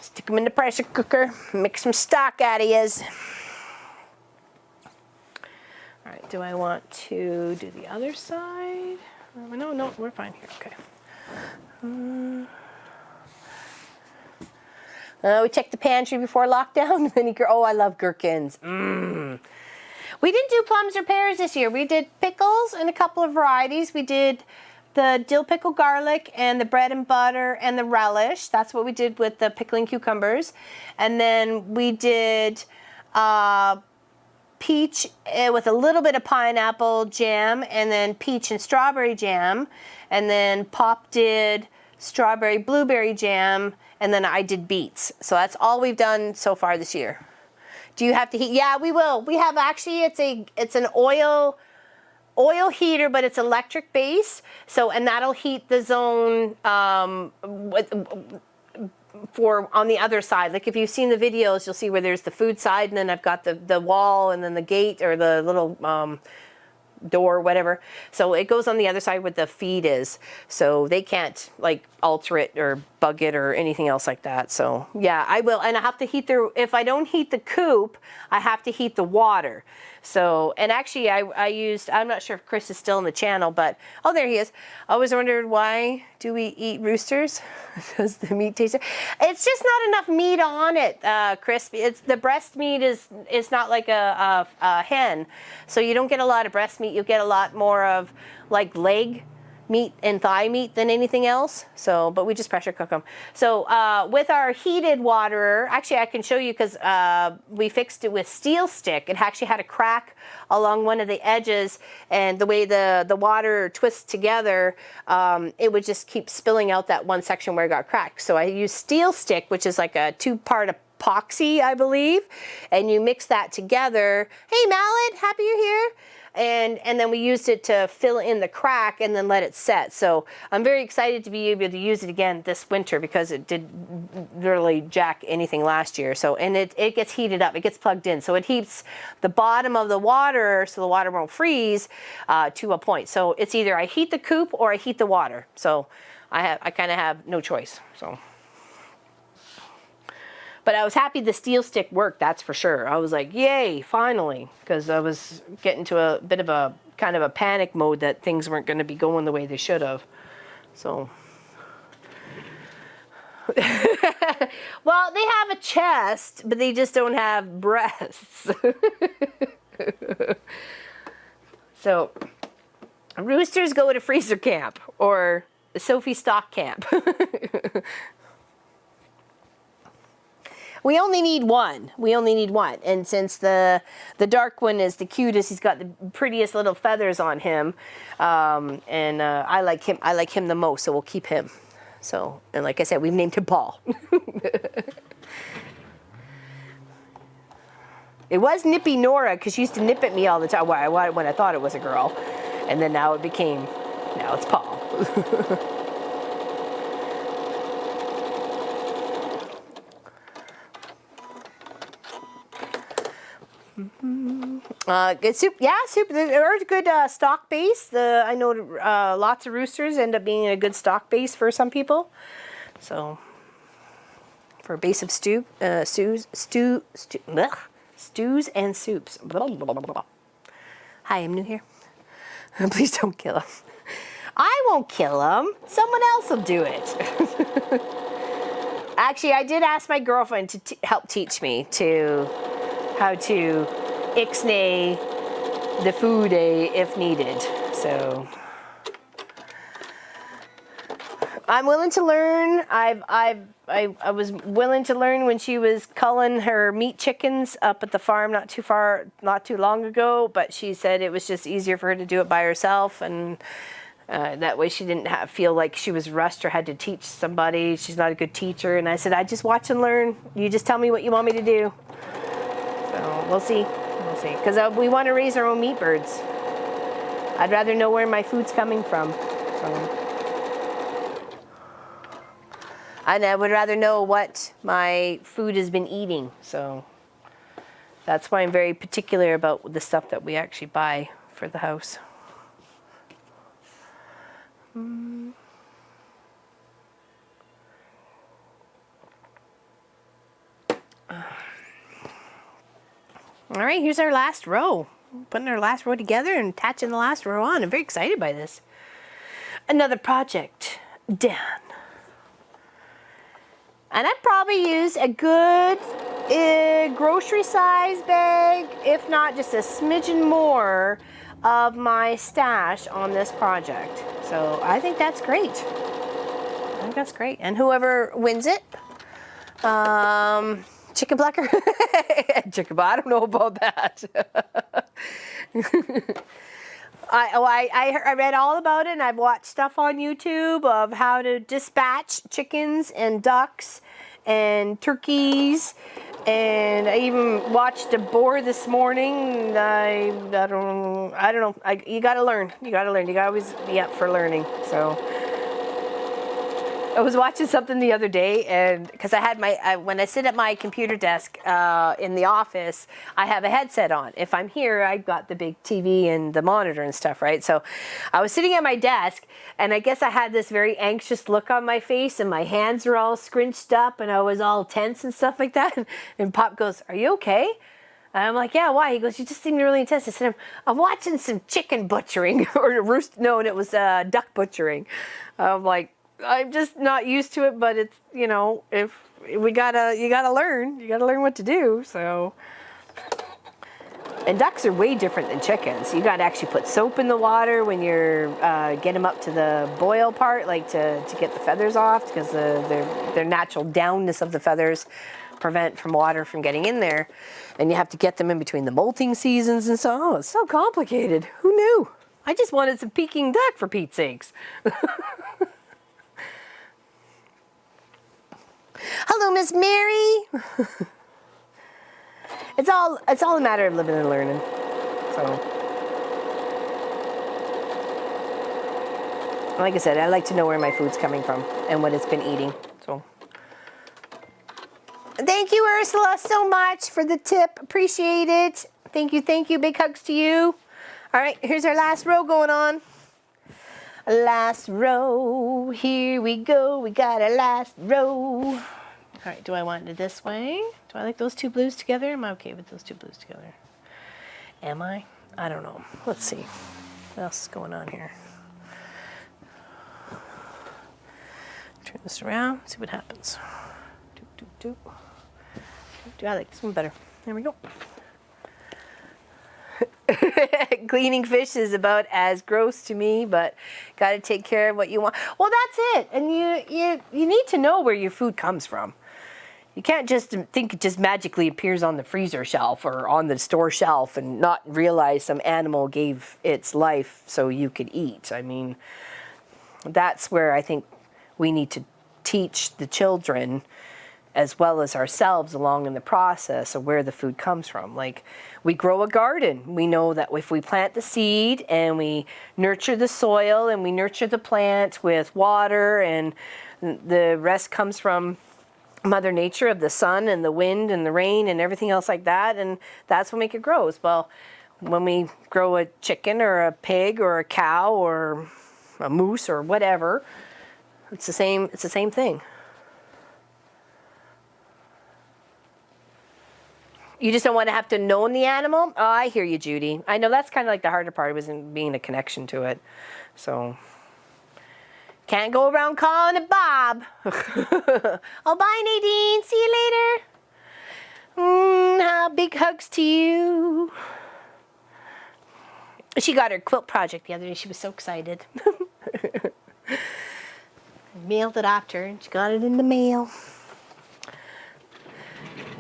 Stick them in the pressure cooker, make some stock out of yous. All right, do I want to do the other side? No, we're fine here. Okay. We checked the pantry before lockdown. Oh, I love gherkins. We didn't do plums or pears this year. We did pickles and a couple of varieties. We did the dill pickle garlic and the bread and butter and the relish. That's what we did with the pickling cucumbers. And then we did peach with a little bit of pineapple jam, and then peach and strawberry jam. And then Pop did strawberry blueberry jam, and then I did beets. So that's all we've done so far this year. Do you have to heat? Yeah, we will. We have actually, it's an oil heater, but it's electric based. So, and that'll heat the zone for on the other side. Like if you've seen the videos, you'll see where there's the food side, and then I've got the wall, and then the gate or the little door, whatever. So it goes on the other side where the feed is. So they can't like alter it or bug it or anything else like that. So yeah, I will. And I have to heat if I don't heat the coop, I have to heat the water. So, and actually I'm not sure if Chris is still in the channel, but, oh, there he is. I always wondered, why do we eat roosters? Because the meat tastes, it's just not enough meat on it, Chris. The breast meat is not like a hen. So you don't get a lot of breast meat. You get a lot more of like leg meat and thigh meat than anything else. So, but we just pressure cook them. So with our heated waterer, actually I can show you because we fixed it with steel stick. It actually had a crack along one of the edges, and the way the water twists together, it would just keep spilling out that one section where it got cracked. So I used steel stick, which is like a 2-part epoxy, I believe, and you mix that together. Hey Mallet, happy you're here. And then we used it to fill in the crack and then let it set. So I'm very excited to be able to use it again this winter because it did really jack anything last year. So, and it gets heated up, it gets plugged in. So it heats the bottom of the water so the water won't freeze to a point. So it's either I heat the coop or I heat the water. So I kind of have no choice. So. But I was happy the steel stick worked, that's for sure. I was like, yay, finally, because I was getting to a bit of a kind of a panic mode that things weren't going to be going the way they should have. So, well, they have a chest, but they just don't have breasts. So, roosters go to freezer camp or Sophie stock camp. We only need one. And since the dark one is the cutest, he's got the prettiest little feathers on him. And I like him the most, so we'll keep him. So, and like I said, we've named him Paul. It was Nippy Nora, because she used to nip at me all the time when I thought it was a girl. And then now it's Paul. Good soup, yeah, soup. They're a good stock base. I know lots of roosters end up being a good stock base for some people. So, for a base of stews and soups. Blah, blah, blah, blah. Hi, I'm new here. Please don't kill him. I won't kill him. Someone else will do it. Actually, I did ask my girlfriend to help teach me how to ixnay the food if needed. So I'm willing to learn. I was willing to learn when she was culling her meat chickens up at the farm not too long ago, but she said it was just easier for her to do it by herself, and that way she didn't feel like she was rushed or had to teach somebody. She's not a good teacher. And I said, I just watch and learn. You just tell me what you want me to do. So we'll see. Because we want to raise our own meat birds. I'd rather know where my food's coming from. So. And I would rather know what my food has been eating. So that's why I'm very particular about the stuff that we actually buy for the house. All right, here's our last row. Putting our last row together and attaching the last row on. I'm very excited by this. Another project done. And I'd probably use a good grocery size bag, if not just a smidgen more of my stash on this project. So I think that's great. I think that's great. And whoever wins it, chicken plucker? Chicken, I don't know about that. I read all about it, and I've watched stuff on YouTube of how to dispatch chickens and ducks and turkeys, and I even watched a boar this morning. I don't know. You gotta learn. You gotta learn. You gotta always be up for learning. So I was watching something the other day, and because I had when I sit at my computer desk in the office, I have a headset on. If I'm here, I've got the big TV and the monitor and stuff, right? So I was sitting at my desk, and I guess I had this very anxious look on my face, and my hands were all scrunched up, and I was all tense and stuff like that. And Pop goes, "Are you okay?" And I'm like, "Yeah, why?" He goes, "You just seem really intense." I said, I'm watching some chicken butchering, or no, and it was duck butchering. I'm like, I'm just not used to it, but it's, you know, if you gotta learn what to do. So, and ducks are way different than chickens. You gotta actually put soap in the water when you're get them up to the boil part, like to get the feathers off, because their natural downness of the feathers prevent from water from getting in there, and you have to get them in between the molting seasons and so. Oh, it's so complicated. Who knew? I just wanted some Peking duck, for Pete's sakes. Hello, Miss Mary. It's all a matter of living and learning. So, like I said, I like to know where my food's coming from and what it's been eating. So, thank you, Ursula, so much for the tip. Appreciate it. Thank you. Big hugs to you. All right, here's our last row going on. Last row, here we go. We got our last row. All right, do I want it this way? Do I like those two blues together? Am I okay with those two blues together? Am I? I don't know. Let's see. What else is going on here? Turn this around, see what happens. Do I like this one better? There we go. Cleaning fish is about as gross to me, but got to take care of what you want. Well, that's it. And you need to know where your food comes from. You can't just think it just magically appears on the freezer shelf or on the store shelf and not realize some animal gave its life so you could eat. I mean, that's where I think we need to teach the children as well as ourselves along in the process of where the food comes from. Like, we grow a garden. We know that if we plant the seed and we nurture the soil and we nurture the plant with water, and the rest comes from Mother Nature of the sun and the wind and the rain and everything else like that, and that's what makes it grows. Well, when we grow a chicken or a pig or a cow or a moose or whatever, it's the same thing. You just don't want to have to know the animal? Oh, I hear you, Judy. I know that's kind of like the harder part, was in being a connection to it. So, can't go around calling it Bob. Oh, bye, Nadine. See you later. Big hugs to you. She got her quilt project the other day. She was so excited. I mailed it off to her, and she got it in the mail.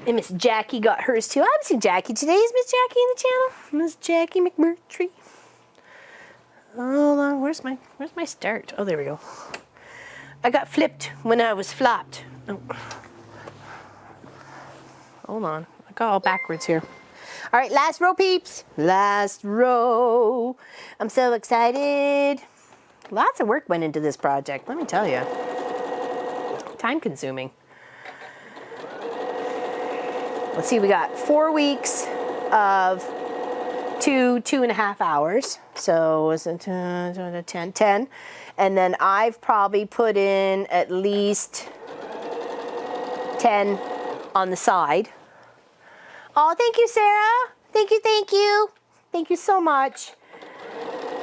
And Miss Jackie got hers too. I haven't seen Jackie today. Is Miss Jackie in the channel? Miss Jackie McMurtry. Hold on, where's my start? Oh, there we go. I got flipped when I was flopped. Oh. Hold on, I got all backwards here. All right, last row, peeps. Last row. I'm so excited. Lots of work went into this project, let me tell you. Time consuming. Let's see, we got 4 weeks of 2.5 hours. So is it 10? And then I've probably put in at least 10 on the side. Oh, thank you, Sarah. Thank you. Thank you so much.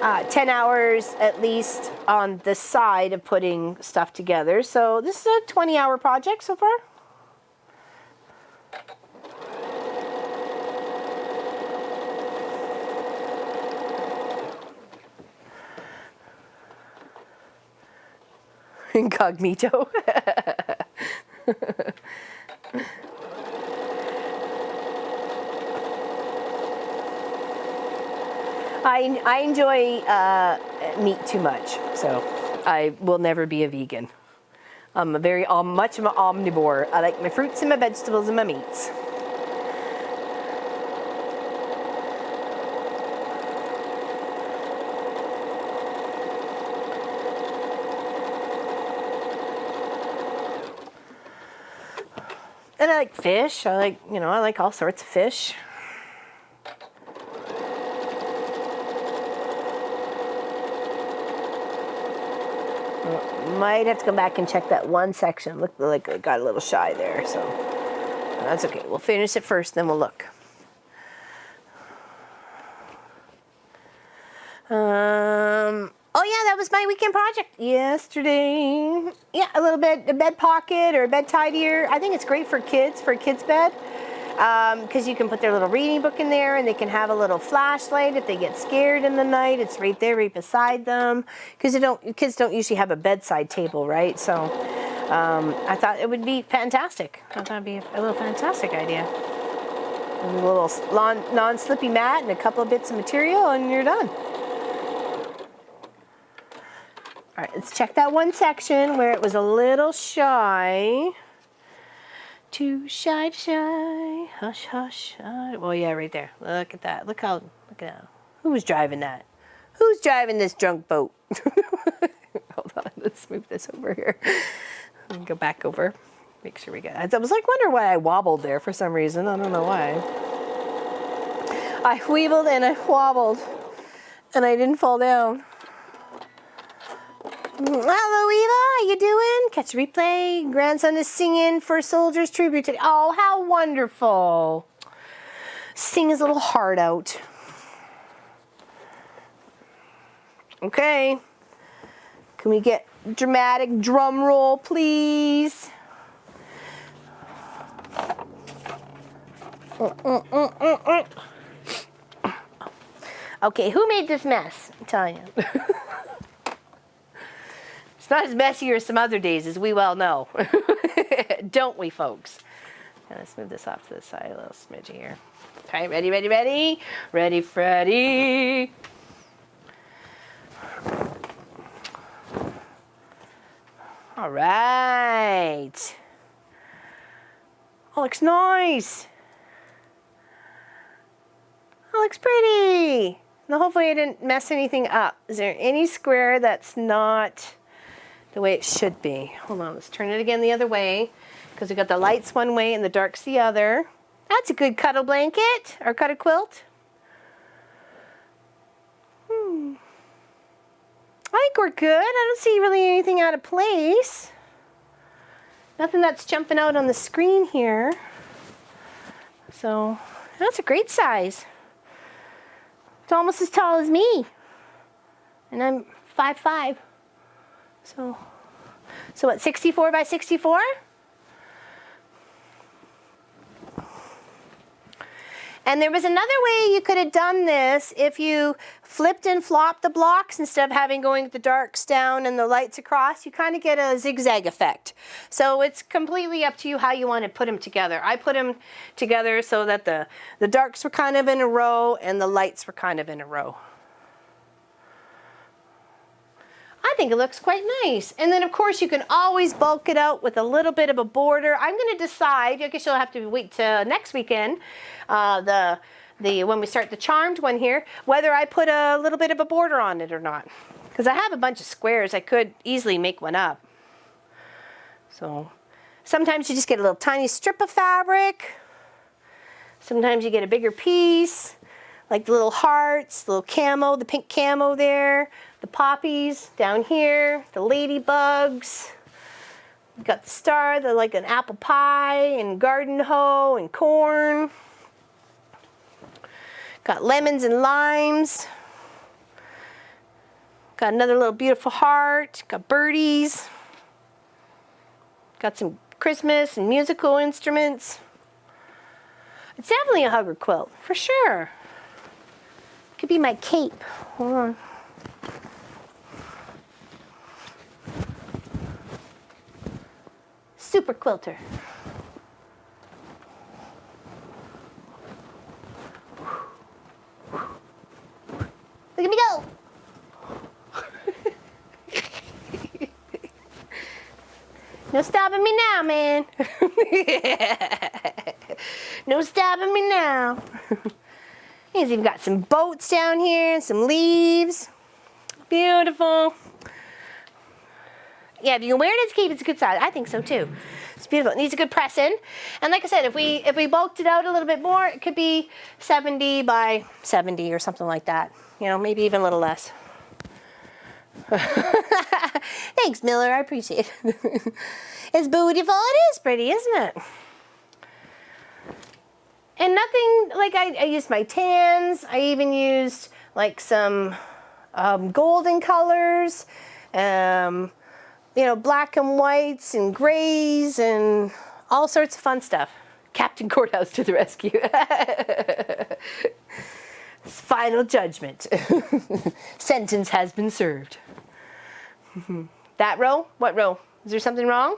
10 hours at least on the side of putting stuff together. So this is a 20-hour project so far. Incognito. I enjoy meat too much, so I will never be a vegan. I'm much of an omnivore. I like my fruits and my vegetables and my meats. And I like fish. I like all sorts of fish. Might have to go back and check that one section. Looked like I got a little shy there, so that's okay. We'll finish it first, then we'll look. Oh yeah, that was my weekend project yesterday. Yeah, a bed pocket or a bed tidier. I think it's great for kids, for a kid's bed. Because you can put their little reading book in there, and they can have a little flashlight if they get scared in the night. It's right there, right beside them. Because kids don't usually have a bedside table, right? So I thought it would be fantastic. I thought it'd be a little fantastic idea. A little non-slippy mat and a couple of bits of material, and you're done. All right, let's check that one section where it was a little shy. Too shy to shy, hush, hush. Well, yeah, right there. Look at that. Look at that. Who was driving that? Who's driving this drunk boat? Hold on, let's move this over here. Go back over. Make sure we get it. I was like, wonder why I wobbled there for some reason. I don't know why. I weebled and I wobbled, and I didn't fall down. Hello, Eva. How you doing? Catch a replay. Grandson is singing for Soldiers Tribute today. Oh, how wonderful. Sing his little heart out. Okay. Can we get dramatic drum roll, please? Okay, who made this mess? I'm telling you. It's not as messy as some other days, as we well know. Don't we, folks? Okay, let's move this off to the side a little smidgy here. Okay, ready, ready, ready? Ready, Freddy. All right. Oh, looks nice. Oh, looks pretty. Now, hopefully I didn't mess anything up. Is there any square that's not the way it should be? Hold on, let's turn it again the other way, because we got the lights one way and the darks the other. That's a good cuddle blanket, or cuddle quilt. I think we're good. I don't see really anything out of place. Nothing that's jumping out on the screen here. So that's a great size. It's almost as tall as me, and I'm 5'5". So what, 64 by 64? And there was another way you could have done this if you flipped and flopped the blocks instead of having going the darks down and the lights across. You kind of get a zigzag effect. So it's completely up to you how you want to put them together. I put them together so that the darks were kind of in a row and the lights were kind of in a row. I think it looks quite nice. And then of course you can always bulk it out with a little bit of a border. I'm going to decide, I guess you'll have to wait till next weekend, when we start the charmed one here, whether I put a little bit of a border on it or not. Because I have a bunch of squares, I could easily make one up. So sometimes you just get a little tiny strip of fabric. Sometimes you get a bigger piece, like the little hearts, the little camo, the pink camo there. The poppies down here, the ladybugs. We've got the star, like an apple pie, and garden hoe, and corn. Got lemons and limes. Got another little beautiful heart. Got birdies. Got some Christmas and musical instruments. It's definitely a hugger quilt, for sure. Could be my cape. Hold on. Super quilter. Look at me go. No stopping me now, man. No stopping me now. He's even got some boats down here and some leaves. Beautiful. Yeah, if you can wear it as a cape, it's a good size. I think so too. It's beautiful. It needs a good press in. And like I said, if we bulked it out a little bit more, it could be 70 by 70 or something like that. You know, maybe even a little less. Thanks, Miller. I appreciate it. It's beautiful. It is pretty, isn't it? And nothing, like I used my tans. I even used like some golden colors, you know, black and whites and grays and all sorts of fun stuff. Captain Courthouse to the rescue. Final judgment. Sentence has been served. That row? What row? Is there something wrong?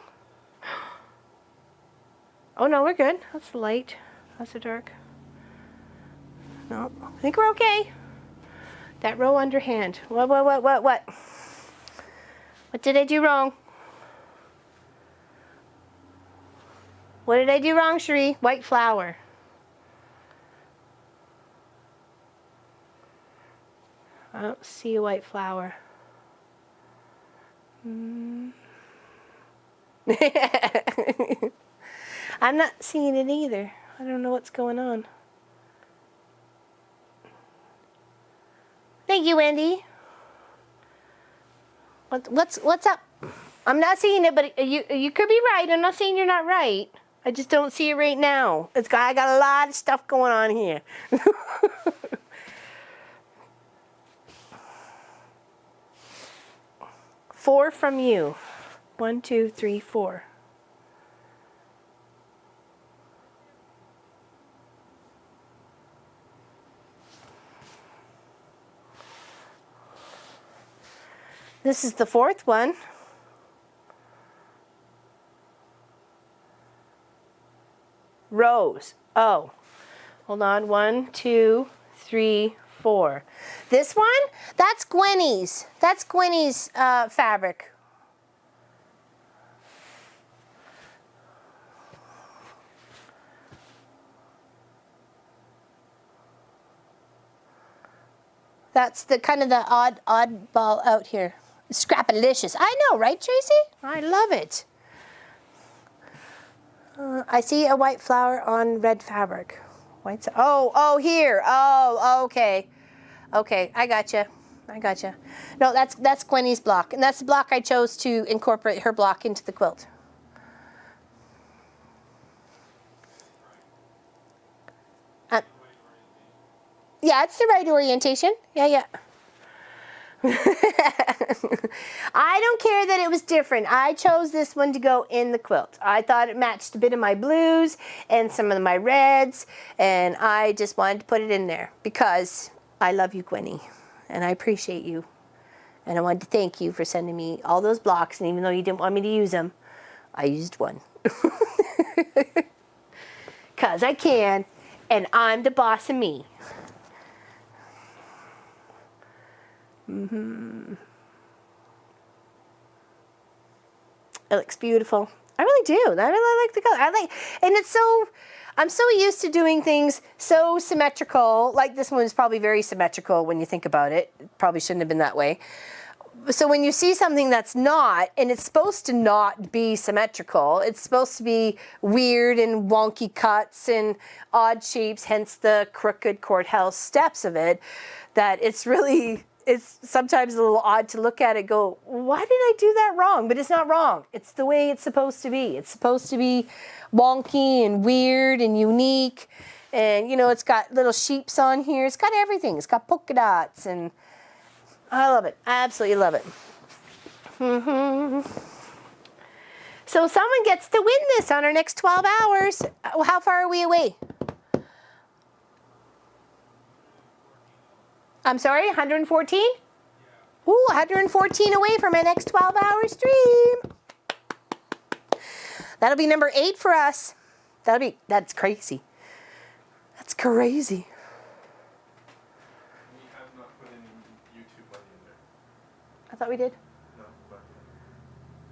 Oh no, we're good. That's the light. That's the dark. No, I think we're okay. That row underhand. What? What did I do wrong? What did I do wrong, Cherie? White flower. I don't see a white flower. I'm not seeing it either. I don't know what's going on. Thank you, Wendy. What's up? I'm not seeing it, but you could be right. I'm not saying you're not right. I just don't see it right now. I got a lot of stuff going on here. 4 from you. 1, 2, 3, 4. This is the 4th one. Rows. Oh, hold on. 1, 2, 3, 4. This one, that's Gwenny's. That's Gwenny's fabric. That's the kind of the oddball out here. Scrapalicious. I know, right, Tracy? I love it. I see a white flower on red fabric. White. Oh, here. Oh, okay. Okay, I gotcha. I gotcha. No, that's Gwenny's block, and that's the block I chose to incorporate her block into the quilt. Yeah, it's the right orientation. Yeah. I don't care that it was different. I chose this one to go in the quilt. I thought it matched a bit of my blues and some of my reds, and I just wanted to put it in there because I love you, Gwenny, and I appreciate you. And I wanted to thank you for sending me all those blocks, and even though you didn't want me to use them, I used one. Because I can, and I'm the boss of me. It looks beautiful. I really do. I really like the color. And it's so, I'm so used to doing things so symmetrical. Like this one is probably very symmetrical when you think about it. It probably shouldn't have been that way. So when you see something that's not, and it's supposed to not be symmetrical, it's supposed to be weird and wonky cuts and odd shapes, hence the crooked courthouse steps of it, that it's really, it's sometimes a little odd to look at it and go, why did I do that wrong? But it's not wrong. It's the way it's supposed to be. It's supposed to be wonky and weird and unique. And, you know, it's got little sheeps on here. It's got everything. It's got polka dots. And I love it. I absolutely love it. So someone gets to win this on our next 12 hours. How far are we away? I'm sorry, 114? Ooh, 114 away from my next 12-hour stream. That'll be number 8 for us. That's crazy. That's crazy. We have not put any YouTube money in there. I thought we did. No, not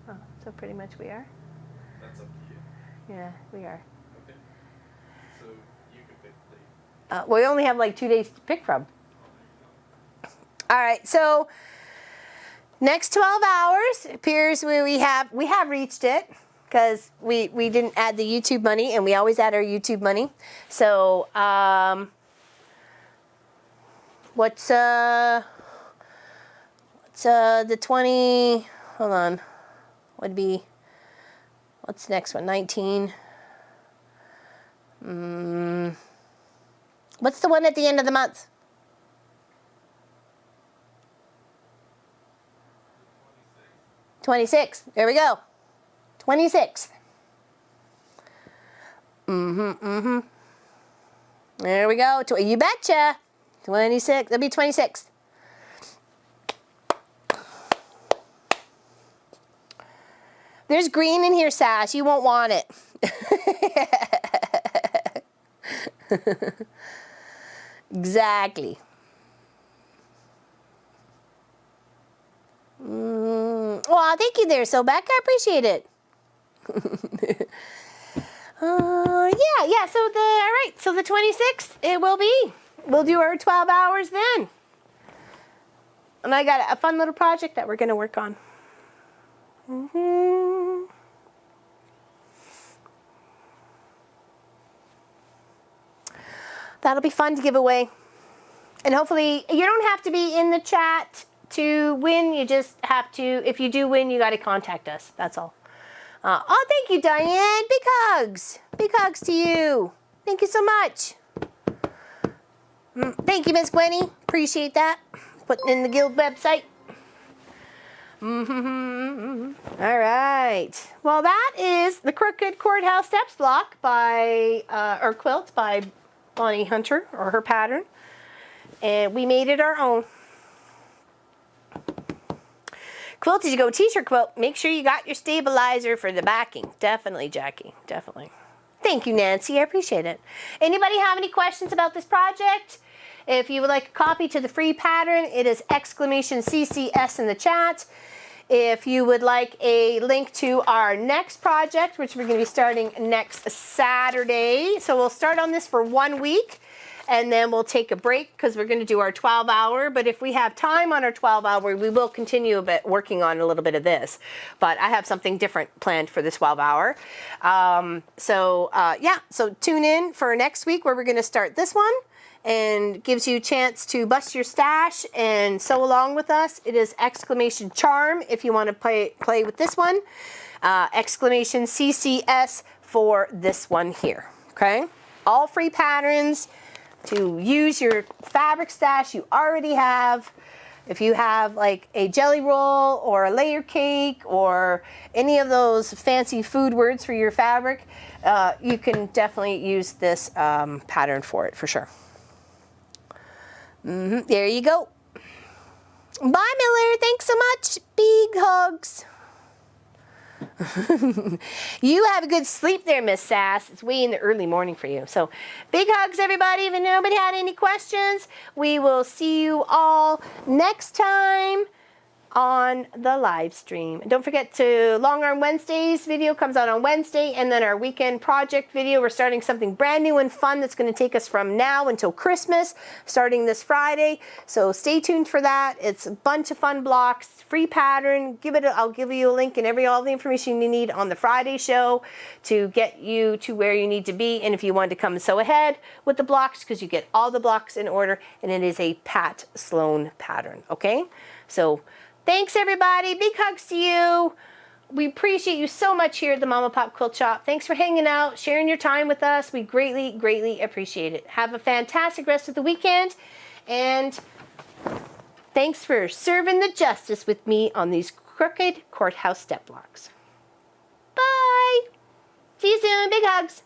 yet. Oh, so pretty much we are. That's up to you. Yeah, we are. Okay. So you can pick the date. We only have like 2 days to pick from. All right, so next 12 hours appears we have reached it because we didn't add the YouTube money, and we always add our YouTube money. So what's the 20? Hold on, would be what's the next one? 19. What's the one at the end of the month? 26th. There we go. 26th. There we go. You betcha. 26th. That'll be 26th. There's green in here, Sash. You won't want it. Exactly. Well, thank you there, Sobek. I appreciate it. Yeah. So all right. So the 26th, it will be. We'll do our 12 hours then. And I got a fun little project that we're going to work on. That'll be fun to give away. And hopefully, you don't have to be in the chat to win. You just have to, if you do win, you got to contact us. That's all. Oh, thank you, Diane. Big hugs. Big hugs to you. Thank you so much. Thank you, Miss Gwenny. Appreciate that. Putting in the guild website. All right. Well, that is the Crooked Courthouse Steps block by, or quilt by Bonnie Hunter, or her pattern. And we made it our own. Quilt, as you go t-shirt quilt, make sure you got your stabilizer for the backing. Definitely, Jackie. Definitely. Thank you, Nancy. I appreciate it. Anybody have any questions about this project? If you would like a copy to the free pattern, it is !CCS in the chat. If you would like a link to our next project, which we're going to be starting next Saturday. So we'll start on this for 1 week. And then we'll take a break because we're going to do our 12-hour. But if we have time on our 12-hour, we will continue a bit working on a little bit of this. But I have something different planned for the 12-hour. So tune in for next week where we're going to start this one. And gives you a chance to bust your stash and sew along with us. It is !Charm if you want to play with this one. !CCS for this one here. Okay? All free patterns to use your fabric stash you already have. If you have like a jelly roll or a layer cake or any of those fancy food words for your fabric, you can definitely use this pattern for it for sure. There you go. Bye, Miller. Thanks so much. Big hugs. You have a good sleep there, Miss Sass. It's way in the early morning for you. So big hugs, everybody. If nobody had any questions, we will see you all next time on the live stream. And don't forget to Long Arm Wednesdays video comes out on Wednesday, and then our weekend project video. We're starting something brand new and fun that's going to take us from now until Christmas, starting this Friday. So stay tuned for that. It's a bunch of fun blocks, free pattern. I'll give you a link and all the information you need on the Friday show to get you to where you need to be. And if you want to come sew ahead with the blocks, because you get all the blocks in order, and it is a Pat Sloan pattern. Okay, so thanks, everybody. Big hugs to you. We appreciate you so much here at the Mama Pop Quilt Shop. Thanks for hanging out, sharing your time with us. We greatly, greatly appreciate it. Have a fantastic rest of the weekend, and Thanks for serving the justice with me on these crooked courthouse step blocks. Bye. See you soon. Big hugs.